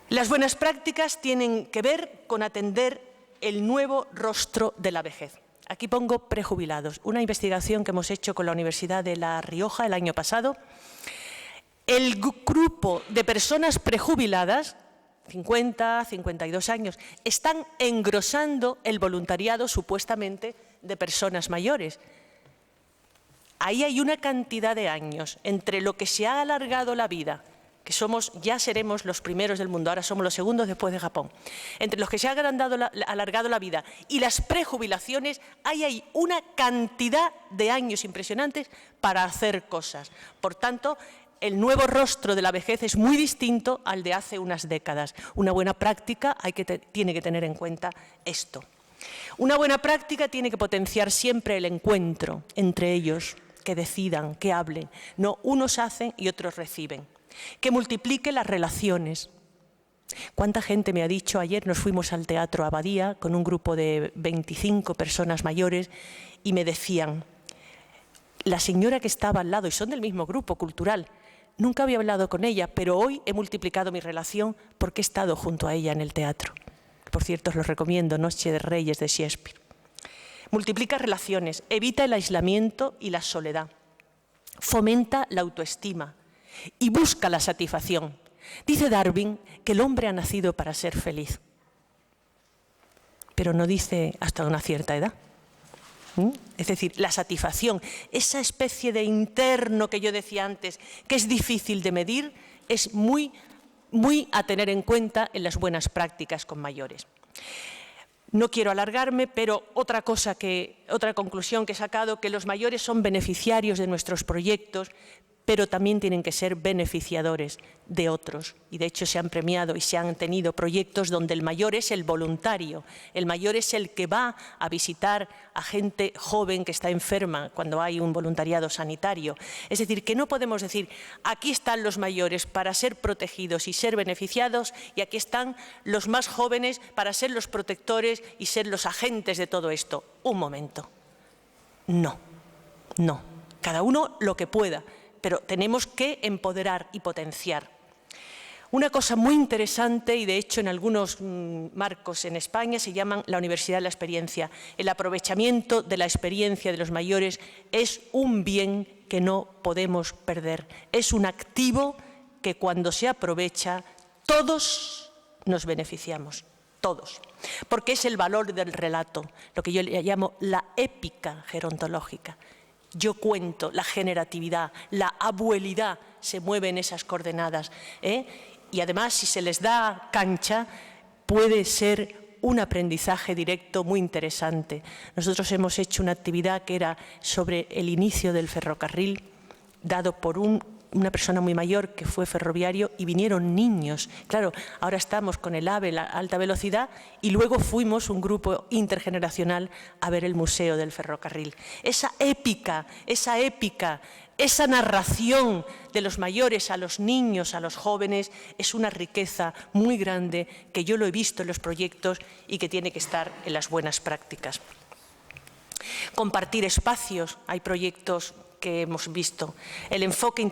Las buenas prácticas tienen que ver con atender el nuevo rostro de la vejez. Aquí pongo prejubilados. Una investigación que hemos hecho con la Universidad de La Rioja el año pasado. El grupo de personas prejubiladas, 50, 52 años, están engrosando el voluntariado supuestamente de personas mayores. Ahí hay una cantidad de años entre lo que se ha alargado la vida, que ya seremos los primeros del mundo, ahora somos los segundos después de Japón. Entre los que se ha alargado la vida y las prejubilaciones, hay una cantidad de años impresionantes para hacer cosas. Por tanto, el nuevo rostro de la vejez es muy distinto al de hace unas décadas. Una buena práctica tiene que tener en cuenta esto. Una buena práctica tiene que potenciar siempre el encuentro entre ellos, que decidan, que hablen. No, unos hacen y otros reciben. Que multiplique las relaciones. ¿Cuánta gente me ha dicho? Ayer nos fuimos al Teatro Abadía con un grupo de 25 personas mayores y me decían, la señora que estaba al lado, y son del mismo grupo cultural, nunca había hablado con ella, pero hoy he multiplicado mi relación porque he estado junto a ella en el teatro. Por cierto, os lo recomiendo, Noche de Reyes de Shakespeare. Multiplica relaciones, evita el aislamiento y la soledad, fomenta la autoestima y busca la satisfacción. Dice Darwin que el hombre ha nacido para ser feliz, pero no dice hasta una cierta edad. Es decir, la satisfacción, esa especie de interno que yo decía antes, que es difícil de medir, es muy a tener en cuenta en las buenas prácticas con mayores. No quiero alargarme, pero otra conclusión que he sacado, que los mayores son beneficiarios de nuestros proyectos, pero también tienen que ser beneficiadores de otros. Y de hecho se han premiado y se han tenido proyectos donde el mayor es el voluntario, el mayor es el que va a visitar a gente joven que está enferma cuando hay un voluntariado sanitario. Es decir, que no podemos decir, aquí están los mayores para ser protegidos y ser beneficiados y aquí están los más jóvenes para ser los protectores y ser los agentes de todo esto. Un momento. No. Cada uno lo que pueda, pero tenemos que empoderar y potenciar. Una cosa muy interesante, y de hecho en algunos marcos en España se llaman la Universidad de la Experiencia. El aprovechamiento de la experiencia de los mayores es un bien que no podemos perder. Es un activo que cuando se aprovecha todos nos beneficiamos, todos. Porque es el valor del relato, lo que yo le llamo la épica gerontológica. Yo cuento, la generatividad, la abuelidad se mueve en esas coordenadas, y además si se les da cancha puede ser un aprendizaje directo muy interesante. Nosotros hemos hecho una actividad que era sobre el inicio del ferrocarril, dado por una persona muy mayor que fue ferroviario y vinieron niños. Claro, ahora estamos con el AVE, la alta velocidad, y luego fuimos un grupo intergeneracional a ver el Museo del Ferrocarril. Esa épica, esa narración de los mayores a los niños, a los jóvenes, es una riqueza muy grande que yo lo he visto en los proyectos y que tiene que estar en las buenas prácticas. Compartir espacios, hay proyectos que hemos visto, el enfoque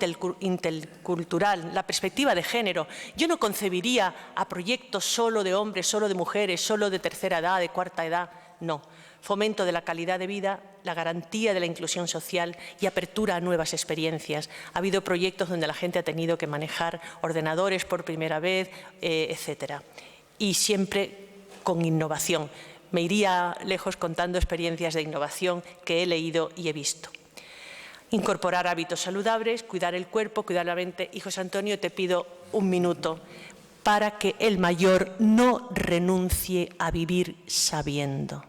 intercultural, la perspectiva de género. Yo no concebiría a proyectos solo de hombres, solo de mujeres, solo de tercera edad, de cuarta edad, no. Fomento de la calidad de vida, la garantía de la inclusión social y apertura a nuevas experiencias. Ha habido proyectos donde la gente ha tenido que manejar ordenadores por primera vez, etcétera. Y siempre con innovación. Me iría lejos contando experiencias de innovación que he leído y he visto. Incorporar hábitos saludables, cuidar el cuerpo, cuidar la mente. Y José Antonio, te pido un minuto para que el mayor no renuncie a vivir sabiendo.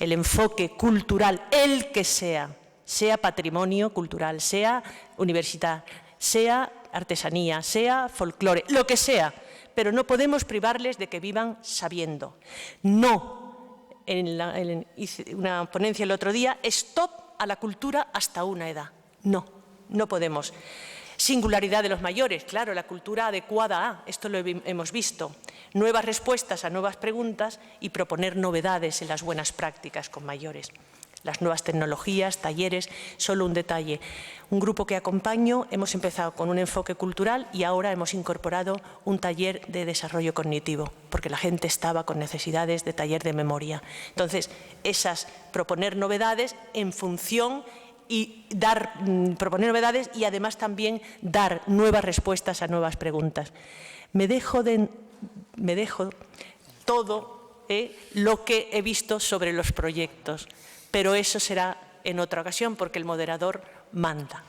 el enfoque cultural, el que sea patrimonio cultural, sea universidad, sea artesanía, sea folclore, lo que sea, pero no podemos privarles de que vivan sabiendo. No, hice una ponencia el otro día, stop a la cultura hasta una edad. No, no podemos. Singularidad de los mayores, claro, la cultura adecuada a, esto lo hemos visto, nuevas respuestas a nuevas preguntas y proponer novedades en las buenas prácticas con mayores. Las nuevas tecnologías, talleres, solo un detalle. Un grupo que acompaño, hemos empezado con un enfoque cultural y ahora hemos incorporado un taller de desarrollo cognitivo, porque la gente estaba con necesidades de taller de memoria. Entonces, proponer novedades en función y proponer novedades y además también dar nuevas respuestas a nuevas preguntas. Me dejo todo lo que he visto sobre los proyectos, pero eso será en otra ocasión porque el moderador manda.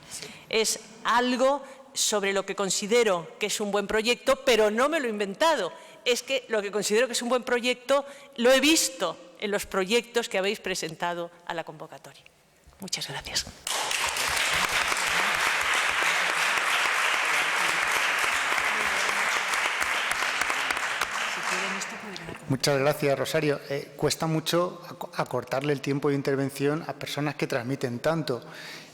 Es algo sobre lo que considero que es un buen proyecto, pero no me lo he inventado. Es que lo que considero que es un buen proyecto lo he visto en los proyectos que habéis presentado a la convocatoria. Muchas gracias. Muchas gracias, Rosario. Cuesta mucho acortarle el tiempo de intervención a personas que transmiten tanto.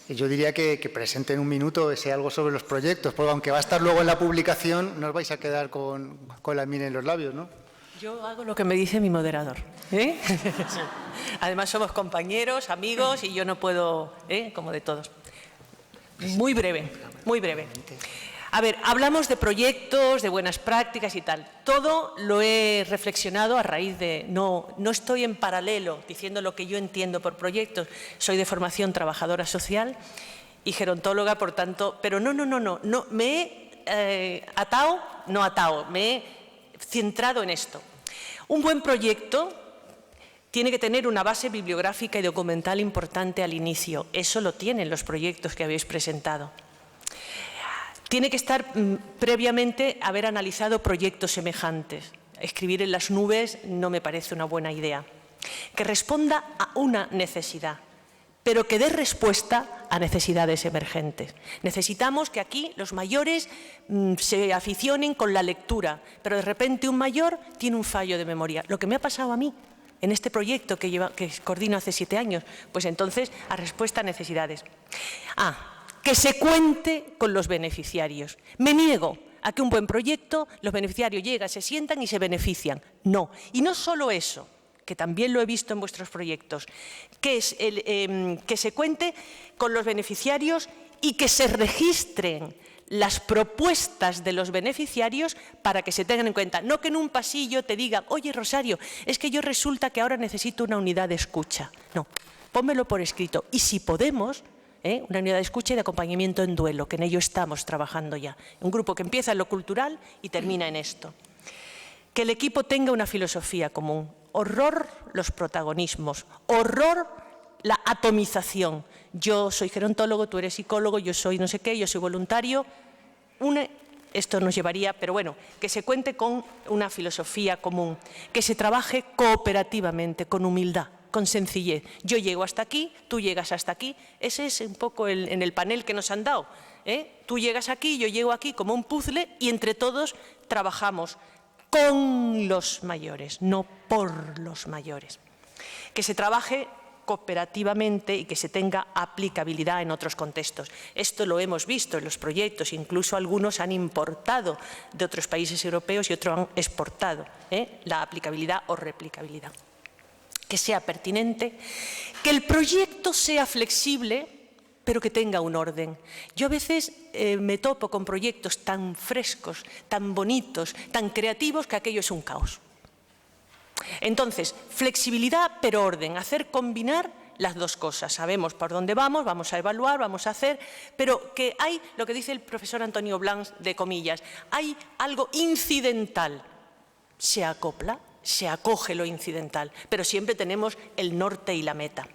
Yo diría que presenten un minuto ese algo sobre los proyectos, porque aunque va a estar luego en la publicación, no os vais a quedar con la miel en los labios, ¿no? Yo hago lo que me dice mi moderador. Además somos compañeros, amigos y yo no puedo, como de todos. Muy breve, muy breve. A ver, hablamos de proyectos, de buenas prácticas y tal. Todo lo he reflexionado a raíz de... No estoy en paralelo diciendo lo que yo entiendo por proyectos. Soy de formación trabajadora social y gerontóloga, por tanto... Pero no. Me he me he centrado en esto. Un buen proyecto tiene que tener una base bibliográfica y documental importante al inicio. Eso lo tienen los proyectos que habéis presentado. Tiene que estar previamente haber analizado proyectos semejantes. Escribir en las nubes no me parece una buena idea. Que responda a una necesidad, pero que dé respuesta a necesidades emergentes. Necesitamos que aquí los mayores se aficionen con la lectura, pero de repente un mayor tiene un fallo de memoria. Lo que me ha pasado a mí en este proyecto que coordino hace 7 años, pues entonces a respuesta a necesidades. Que se cuente con los beneficiarios. Me niego a que un buen proyecto, los beneficiarios llegan, se sientan y se benefician. No. Y no solo eso, que también lo he visto en vuestros proyectos, que se cuente con los beneficiarios y que se registren las propuestas de los beneficiarios para que se tengan en cuenta. No que en un pasillo te digan, oye, Rosario, es que yo resulta que ahora necesito una unidad de escucha. No, pónmelo por escrito. Y si podemos... una unidad de escucha y de acompañamiento en duelo, que en ello estamos trabajando ya. Un grupo que empieza en lo cultural y termina en esto. Que el equipo tenga una filosofía común. Horror los protagonismos, horror la atomización. Yo soy gerontólogo, tú eres psicólogo, yo soy no sé qué, yo soy voluntario. Esto nos llevaría, pero bueno, que se cuente con una filosofía común, que se trabaje cooperativamente, con humildad, con sencillez. Yo llego hasta aquí, tú llegas hasta aquí. Ese es un poco en el panel que nos han dado. Tú llegas aquí, yo llego aquí como un puzzle y entre todos trabajamos con los mayores, no por los mayores. Que se trabaje cooperativamente y que se tenga aplicabilidad en otros contextos. Esto lo hemos visto en los proyectos, incluso algunos han importado de otros países europeos y otros han exportado la aplicabilidad o replicabilidad. Que sea pertinente, que el proyecto sea flexible, pero que tenga un orden. Yo a veces me topo con proyectos tan frescos, tan bonitos, tan creativos, que aquello es un caos. Entonces, flexibilidad, pero orden, hacer combinar las dos cosas. Sabemos por dónde vamos, vamos a evaluar, vamos a hacer, pero que hay, lo que dice el profesor Antonio Blanch, de comillas, hay algo incidental, se acopla, se acoge lo incidental, pero siempre tenemos el norte y la meta.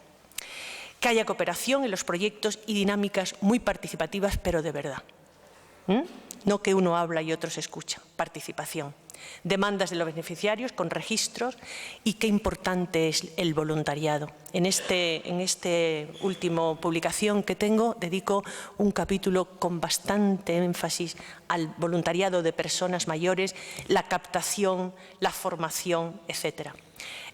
Que haya cooperación en los proyectos y dinámicas muy participativas, pero de verdad. No que uno habla y otro se escucha, participación. Demandas de los beneficiarios con registros y qué importante es el voluntariado. En este último publicación que tengo dedico un capítulo con bastante énfasis al voluntariado de personas mayores, la captación, la formación, etc.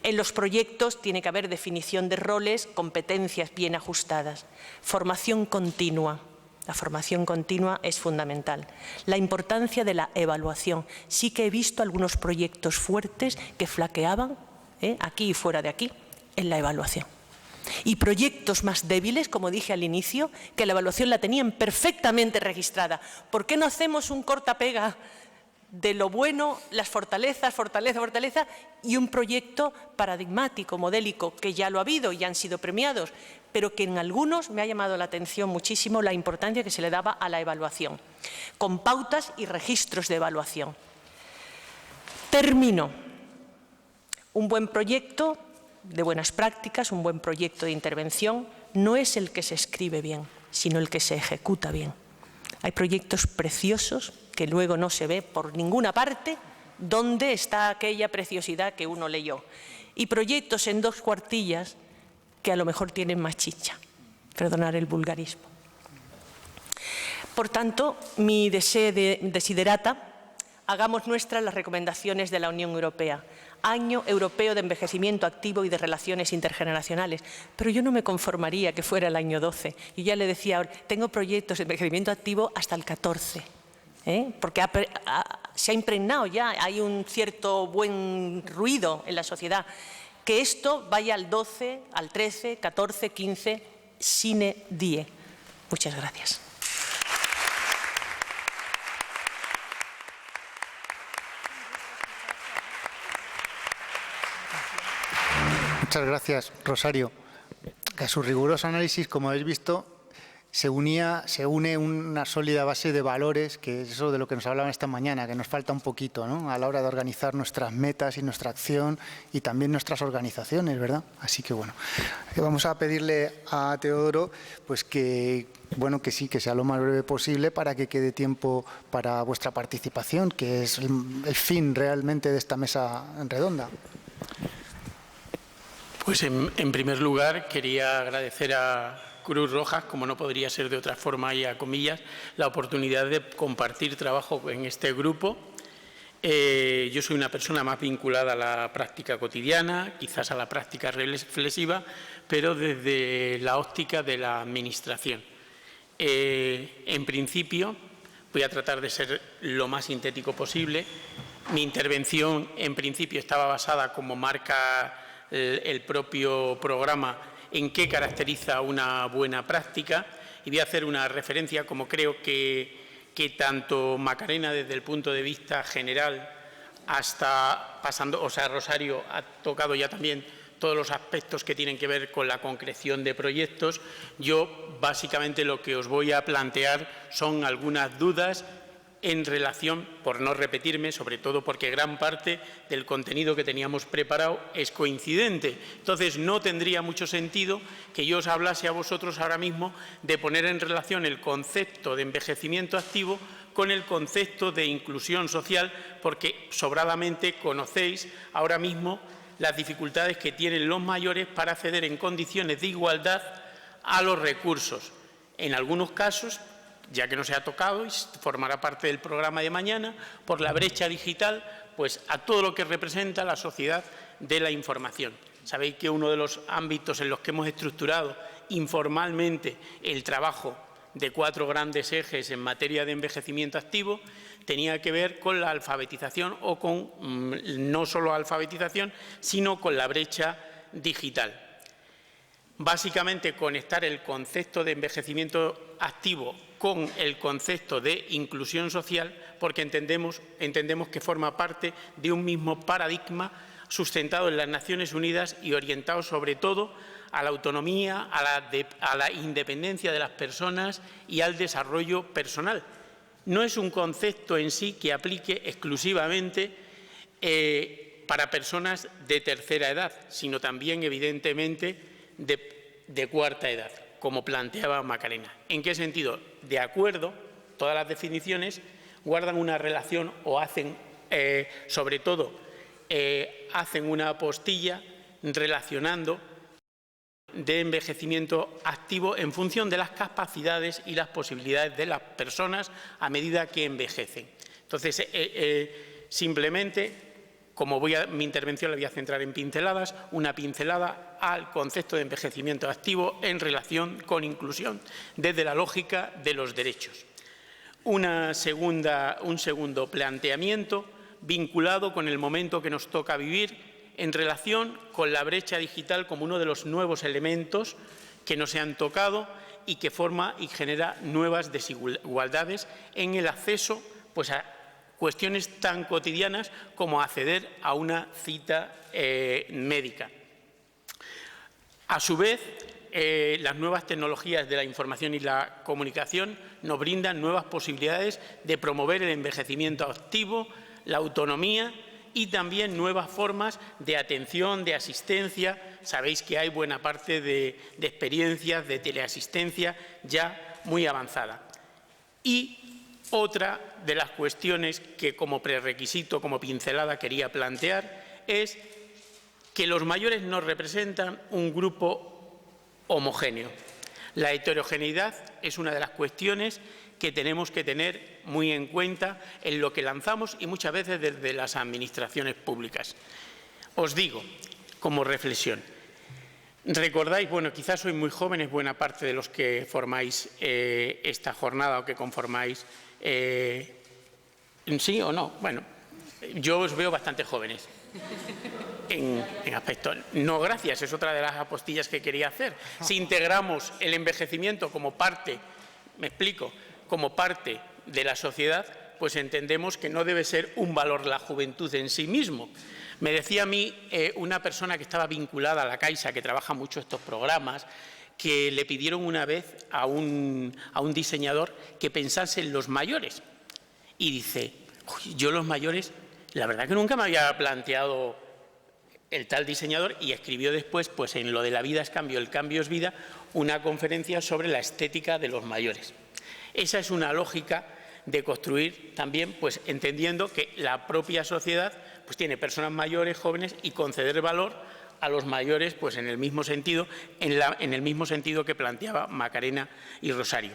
En los proyectos tiene que haber definición de roles, competencias bien ajustadas, formación continua. La formación continua es fundamental. La importancia de la evaluación. Sí que he visto algunos proyectos fuertes que flaqueaban, aquí y fuera de aquí, en la evaluación. Y proyectos más débiles, como dije al inicio, que la evaluación la tenían perfectamente registrada. ¿Por qué no hacemos un corta-pega de lo bueno, las fortalezas, fortaleza, y un proyecto paradigmático, modélico, que ya lo ha habido y han sido premiados, pero que en algunos me ha llamado la atención muchísimo la importancia que se le daba a la evaluación, con pautas y registros de evaluación. Termino. Un buen proyecto de buenas prácticas, un buen proyecto de intervención, no es el que se escribe bien, sino el que se ejecuta bien. Hay proyectos preciosos que luego no se ve por ninguna parte dónde está aquella preciosidad que uno leyó. Y proyectos en 2 cuartillas que a lo mejor tienen más chicha. Perdonar el vulgarismo. Por tanto, mi desiderata, hagamos nuestras las recomendaciones de la Unión Europea. Año Europeo de Envejecimiento Activo y de Relaciones Intergeneracionales. Pero yo no me conformaría que fuera el año 12. Yo ya le decía, tengo proyectos de envejecimiento activo hasta el 14. Porque se ha impregnado ya, hay un cierto buen ruido en la sociedad. Que esto vaya al 12, al 13, 14, 15, sine die. Muchas gracias. Muchas gracias, Rosario. A su riguroso análisis, como habéis visto, se une una sólida base de valores, que es eso de lo que nos hablaban esta mañana, que nos falta un poquito, ¿no?, a la hora de organizar nuestras metas y nuestra acción y también nuestras organizaciones, ¿verdad? Así que bueno, vamos a pedirle a Teodoro pues que sea lo más breve posible para que quede tiempo para vuestra participación, que es el fin realmente de esta mesa redonda. Pues en primer lugar quería agradecer a Cruz Roja, como no podría ser de otra forma, y a Comillas, la oportunidad de compartir trabajo en este grupo. Yo soy una persona más vinculada a la práctica cotidiana, quizás a la práctica reflexiva, pero desde la óptica de la administración. En principio, voy a tratar de ser lo más sintético posible. Mi intervención, en principio, estaba basada, como marca el propio programa, en qué caracteriza una buena práctica, y voy a hacer una referencia, como creo que tanto Macarena desde el punto de vista general hasta pasando, o sea, Rosario ha tocado ya también todos los aspectos que tienen que ver con la concreción de proyectos. Yo básicamente lo que os voy a plantear son algunas dudas en relación, por no repetirme, sobre todo porque gran parte del contenido que teníamos preparado es coincidente. Entonces, no tendría mucho sentido que yo os hablase a vosotros ahora mismo de poner en relación el concepto de envejecimiento activo con el concepto de inclusión social, porque sobradamente conocéis ahora mismo las dificultades que tienen los mayores para acceder en condiciones de igualdad a los recursos. En algunos casos, ya que no se ha tocado y formará parte del programa de mañana, por la brecha digital, pues a todo lo que representa la sociedad de la información. Sabéis que uno de los ámbitos en los que hemos estructurado informalmente el trabajo de 4 grandes ejes en materia de envejecimiento activo tenía que ver con la alfabetización o con no solo alfabetización, sino con la brecha digital. Básicamente, conectar el concepto de envejecimiento activo con el concepto de inclusión social, porque entendemos que forma parte de un mismo paradigma sustentado en las Naciones Unidas y orientado sobre todo a la autonomía, a la independencia de las personas y al desarrollo personal. No es un concepto en sí que aplique exclusivamente para personas de tercera edad, sino también, evidentemente, de cuarta edad, como planteaba Macarena. ¿En qué sentido? De acuerdo, todas las definiciones guardan una relación o hacen sobre todo, hacen una apostilla relacionando de envejecimiento activo en función de las capacidades y las posibilidades de las personas a medida que envejecen. Entonces, simplemente, mi intervención la voy a centrar en pinceladas, una pincelada al concepto de envejecimiento activo en relación con inclusión desde la lógica de los derechos. Un segundo planteamiento vinculado con el momento que nos toca vivir en relación con la brecha digital como uno de los nuevos elementos que no se han tocado y que forma y genera nuevas desigualdades en el acceso pues, a cuestiones tan cotidianas como acceder a una cita médica. A su vez, las nuevas tecnologías de la información y la comunicación nos brindan nuevas posibilidades de promover el envejecimiento activo, la autonomía y también nuevas formas de atención, de asistencia. Sabéis que hay buena parte de experiencias de teleasistencia ya muy avanzada. Y otra de las cuestiones que como prerequisito, como pincelada quería plantear es que los mayores no representan un grupo homogéneo. La heterogeneidad es una de las cuestiones que tenemos que tener muy en cuenta en lo que lanzamos y muchas veces desde las administraciones públicas. Os digo, como reflexión, recordáis, bueno, quizás sois muy jóvenes, buena parte de los que formáis esta jornada o que conformáis, ¿sí o no? Bueno, yo os veo bastante jóvenes. En aspecto. No, gracias, es otra de las apostillas que quería hacer. Si integramos el envejecimiento como parte, me explico, como parte de la sociedad, pues entendemos que no debe ser un valor la juventud en sí mismo. Me decía a mí una persona que estaba vinculada a la Caixa, que trabaja mucho estos programas, que le pidieron una vez a un diseñador que pensase en los mayores. Y dice, yo los mayores, la verdad que nunca me había planteado el tal diseñador, y escribió después, pues en Lo de la vida es cambio, el cambio es vida, una conferencia sobre la estética de los mayores. Esa es una lógica de construir también, pues entendiendo que la propia sociedad pues tiene personas mayores, jóvenes, y conceder valor a los mayores, pues en el mismo sentido, en el mismo sentido que planteaba Macarena y Rosario.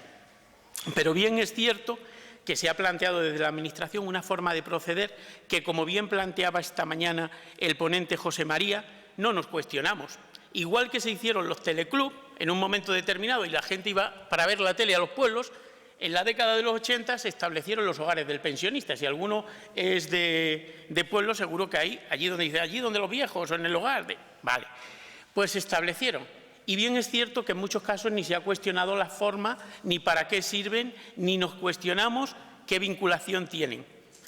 Pero bien es cierto que se ha planteado desde la Administración una forma de proceder que, como bien planteaba esta mañana el ponente José María, no nos cuestionamos. Igual que se hicieron los teleclubs en un momento determinado y la gente iba para ver la tele a los pueblos, en la década de los 80 se establecieron los hogares del pensionista. Si alguno es de pueblo, seguro que allí donde los viejos o en el hogar, vale, pues se establecieron. Y bien es cierto que en muchos casos ni se ha cuestionado la forma, ni para qué sirven, ni nos cuestionamos qué vinculación tienen.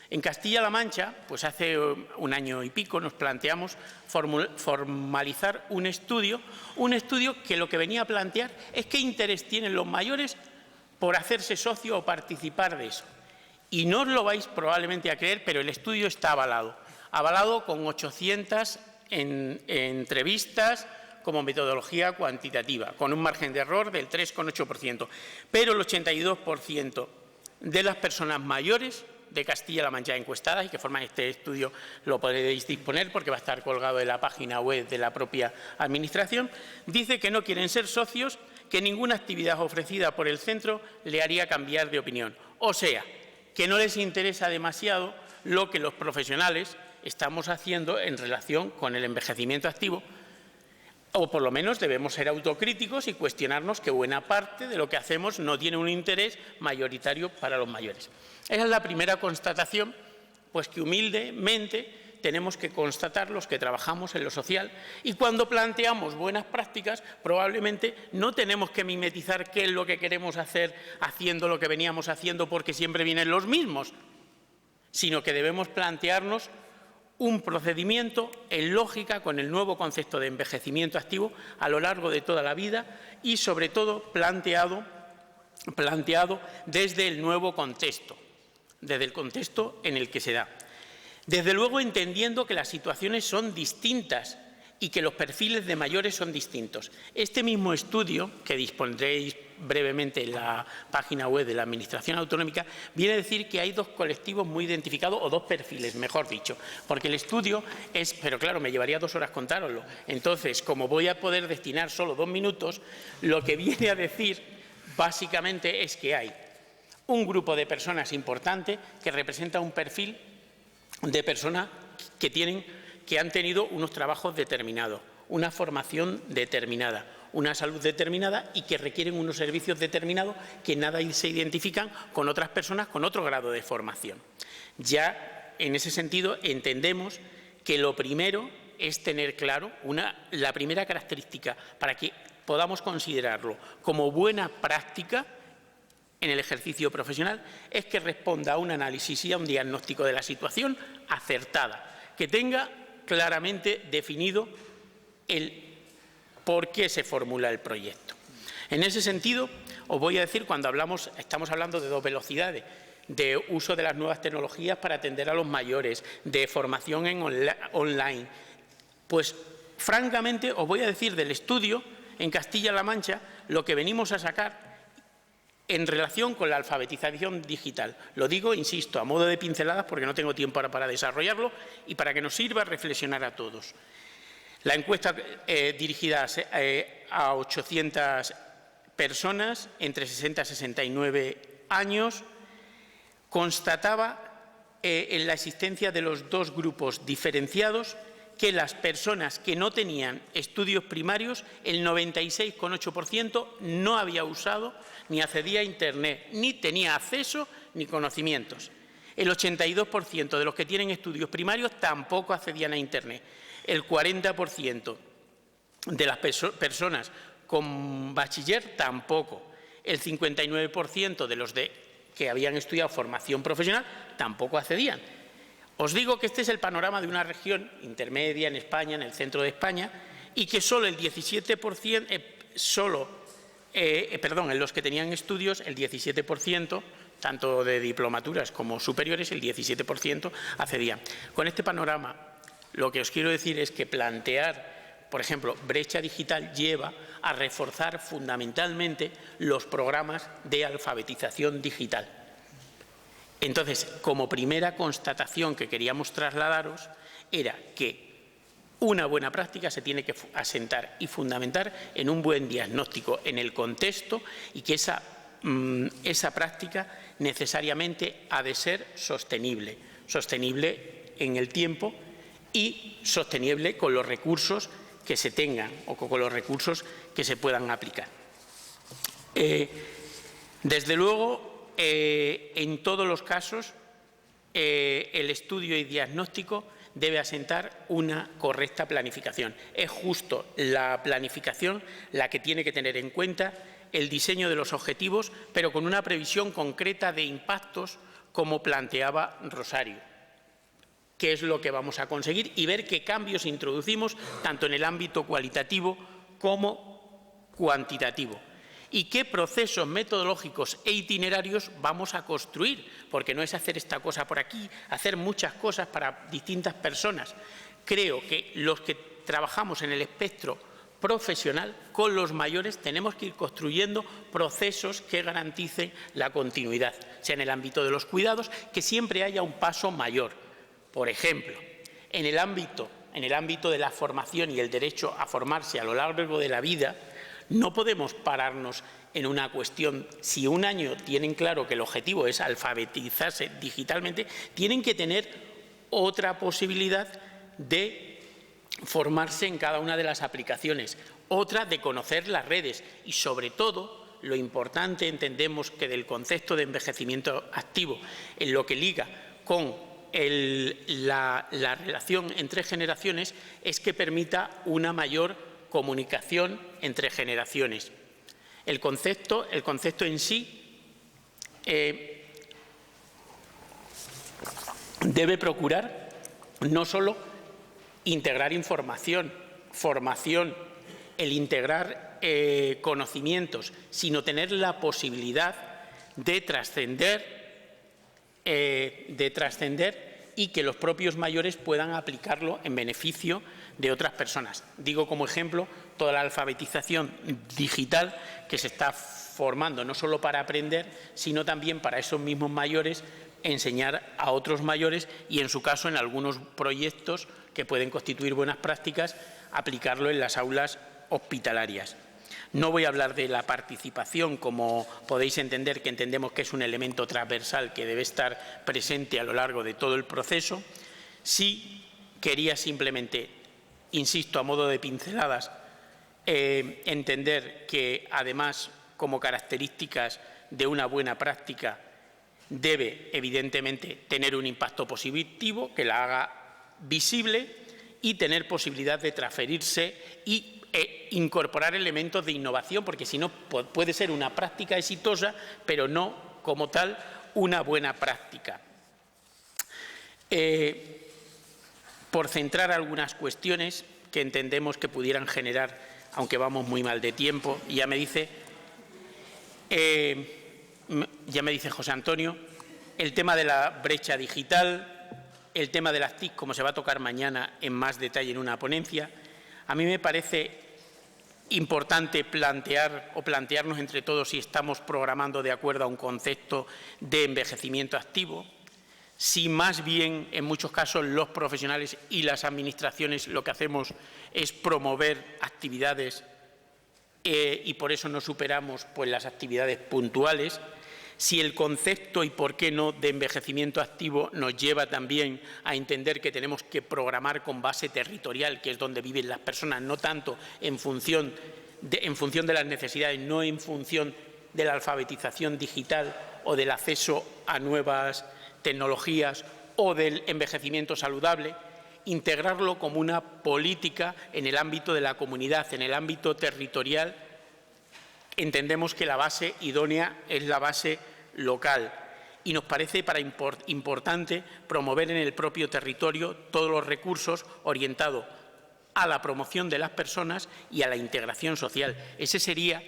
En Castilla-La Mancha, pues hace un año y pico, nos planteamos formalizar un estudio que lo que venía a plantear es qué interés tienen los mayores por hacerse socio o participar de eso. Y no os lo vais probablemente a creer, pero el estudio está avalado con 800 entrevistas, como metodología cuantitativa, con un margen de error del 3,8%. Pero el 82% de las personas mayores de Castilla-La Mancha encuestadas y que forman este estudio lo podréis disponer porque va a estar colgado en la página web de la propia Administración, dice que no quieren ser socios, que ninguna actividad ofrecida por el centro le haría cambiar de opinión. O sea, que no les interesa demasiado lo que los profesionales estamos haciendo en relación con el envejecimiento activo, o por lo menos debemos ser autocríticos y cuestionarnos que buena parte de lo que hacemos no tiene un interés mayoritario para los mayores. Esa es la primera constatación, pues que humildemente tenemos que constatar los que trabajamos en lo social, y cuando planteamos buenas prácticas probablemente no tenemos que mimetizar qué es lo que queremos hacer haciendo lo que veníamos haciendo porque siempre vienen los mismos, sino que debemos plantearnos un procedimiento en lógica con el nuevo concepto de envejecimiento activo a lo largo de toda la vida y, sobre todo, planteado desde el nuevo contexto, desde el contexto en el que se da. Desde luego, entendiendo que las situaciones son distintas y que los perfiles de mayores son distintos. Este mismo estudio, que dispondréis brevemente en la página web de la Administración Autonómica, viene a decir que hay dos colectivos muy identificados, o dos perfiles, mejor dicho, porque el estudio es, pero claro, me llevaría 2 horas contároslo. Entonces, como voy a poder destinar solo 2 minutos, lo que viene a decir básicamente es que hay un grupo de personas importante que representa un perfil de personas que han tenido unos trabajos determinados, una formación determinada, una salud determinada y que requieren unos servicios determinados que nada se identifican con otras personas con otro grado de formación. Ya en ese sentido entendemos que lo primero es tener claro la primera característica para que podamos considerarlo como buena práctica en el ejercicio profesional es que responda a un análisis y a un diagnóstico de la situación acertada, que tenga claramente definido el por qué se formula el proyecto. En ese sentido, os voy a decir, cuando estamos hablando de 2 velocidades, de uso de las nuevas tecnologías para atender a los mayores, de formación en online, pues francamente os voy a decir del estudio en Castilla-La Mancha lo que venimos a sacar en relación con la alfabetización digital. Lo digo, insisto, a modo de pinceladas porque no tengo tiempo ahora para desarrollarlo y para que nos sirva a reflexionar a todos. La encuesta dirigida a 800 personas entre 60 y 69 años constataba en la existencia de los 2 grupos diferenciados que las personas que no tenían estudios primarios, el 96,8% no había usado ni accedía a Internet, ni tenía acceso ni conocimientos. El 82% de los que tienen estudios primarios tampoco accedían a Internet. El 40% de las personas con bachiller tampoco. El 59% de los que habían estudiado formación profesional tampoco accedían. Os digo que este es el panorama de una región intermedia en España, en el centro de España, y que solo el 17%, en los que tenían estudios, el 17%, tanto de diplomaturas como superiores, el 17% accedían. Con este panorama, lo que os quiero decir es que plantear, por ejemplo, brecha digital lleva a reforzar fundamentalmente los programas de alfabetización digital. Entonces, como primera constatación que queríamos trasladaros era que una buena práctica se tiene que asentar y fundamentar en un buen diagnóstico en el contexto y que esa práctica necesariamente ha de ser sostenible en el tiempo y sostenible con los recursos que se tengan o con los recursos que se puedan aplicar. Desde luego, en todos los casos, el estudio y diagnóstico debe asentar una correcta planificación. Es justo la planificación la que tiene que tener en cuenta el diseño de los objetivos, pero con una previsión concreta de impactos, como planteaba Rosario. ¿Qué es lo que vamos a conseguir? Y ver qué cambios introducimos tanto en el ámbito cualitativo como cuantitativo. Y qué procesos metodológicos e itinerarios vamos a construir, porque no es hacer esta cosa por aquí, hacer muchas cosas para distintas personas. Creo que los que trabajamos en el espectro profesional con los mayores tenemos que ir construyendo procesos que garanticen la continuidad, sea en el ámbito de los cuidados, que siempre haya un paso mayor. Por ejemplo, en el ámbito de la formación y el derecho a formarse a lo largo de la vida, no podemos pararnos en una cuestión. Si un año tienen claro que el objetivo es alfabetizarse digitalmente, tienen que tener otra posibilidad de formarse en cada una de las aplicaciones, otra de conocer las redes y, sobre todo, lo importante, entendemos que del concepto de envejecimiento activo, en lo que liga con la relación entre generaciones, es que permita una mayor comunicación entre generaciones. El concepto en sí debe procurar no solo integrar información, formación, el integrar conocimientos, sino tener la posibilidad de trascender y que los propios mayores puedan aplicarlo en beneficio de otras personas. Digo como ejemplo toda la alfabetización digital que se está formando, no solo para aprender, sino también para esos mismos mayores enseñar a otros mayores y, en su caso, en algunos proyectos que pueden constituir buenas prácticas, aplicarlo en las aulas hospitalarias. No voy a hablar de la participación, como podéis entender, que entendemos que es un elemento transversal que debe estar presente a lo largo de todo el proceso. Sí quería simplemente, insisto, a modo de pinceladas, entender que, además, como características de una buena práctica, debe, evidentemente, tener un impacto positivo que la haga visible y tener posibilidad de transferirse e incorporar elementos de innovación, porque si no puede ser una práctica exitosa, pero no, como tal, una buena práctica. Por centrar algunas cuestiones que entendemos que pudieran generar, aunque vamos muy mal de tiempo, ya me dice José Antonio, el tema de la brecha digital, el tema de las TIC, como se va a tocar mañana en más detalle en una ponencia. A mí me parece importante plantearnos entre todos si estamos programando de acuerdo a un concepto de envejecimiento activo, si más bien, en muchos casos, los profesionales y las administraciones lo que hacemos es promover actividades y por eso no superamos pues, las actividades puntuales, si el concepto y por qué no de envejecimiento activo nos lleva también a entender que tenemos que programar con base territorial, que es donde viven las personas, no tanto en función de las necesidades, no en función de la alfabetización digital o del acceso a nuevas tecnologías o del envejecimiento saludable, integrarlo como una política en el ámbito de la comunidad, en el ámbito territorial. Entendemos que la base idónea es la base local y nos parece importante promover en el propio territorio todos los recursos orientados a la promoción de las personas y a la integración social. Ese sería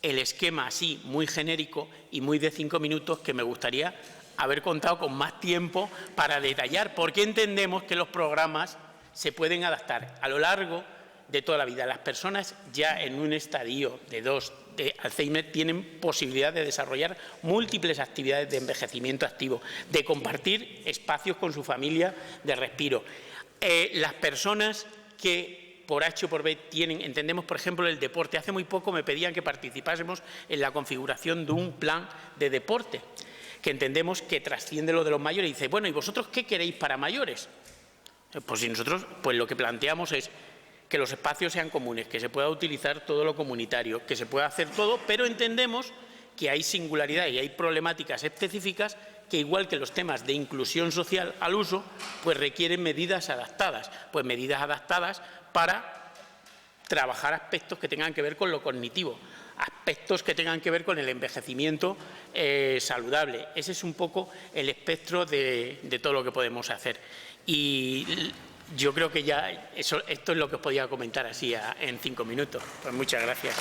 el esquema así muy genérico y muy de 5 minutos que me gustaría haber contado con más tiempo para detallar por qué entendemos que los programas se pueden adaptar a lo largo de toda la vida. Las personas ya en un estadio de Alzheimer tienen posibilidad de desarrollar múltiples actividades de envejecimiento activo, de compartir espacios con su familia de respiro. Las personas que por H o por B entendemos, por ejemplo, el deporte. Hace muy poco me pedían que participásemos en la configuración de un plan de deporte, que entendemos que trasciende lo de los mayores. Y dice, bueno, ¿y vosotros qué queréis para mayores? Pues si nosotros lo que planteamos es que los espacios sean comunes, que se pueda utilizar todo lo comunitario, que se pueda hacer todo, pero entendemos que hay singularidades y hay problemáticas específicas que, igual que los temas de inclusión social al uso, pues requieren medidas adaptadas, para trabajar aspectos que tengan que ver con lo cognitivo, aspectos que tengan que ver con el envejecimiento saludable. Ese es un poco el espectro de todo lo que podemos hacer. Y yo creo que ya esto es lo que os podía comentar así en 5 minutos. Pues muchas gracias.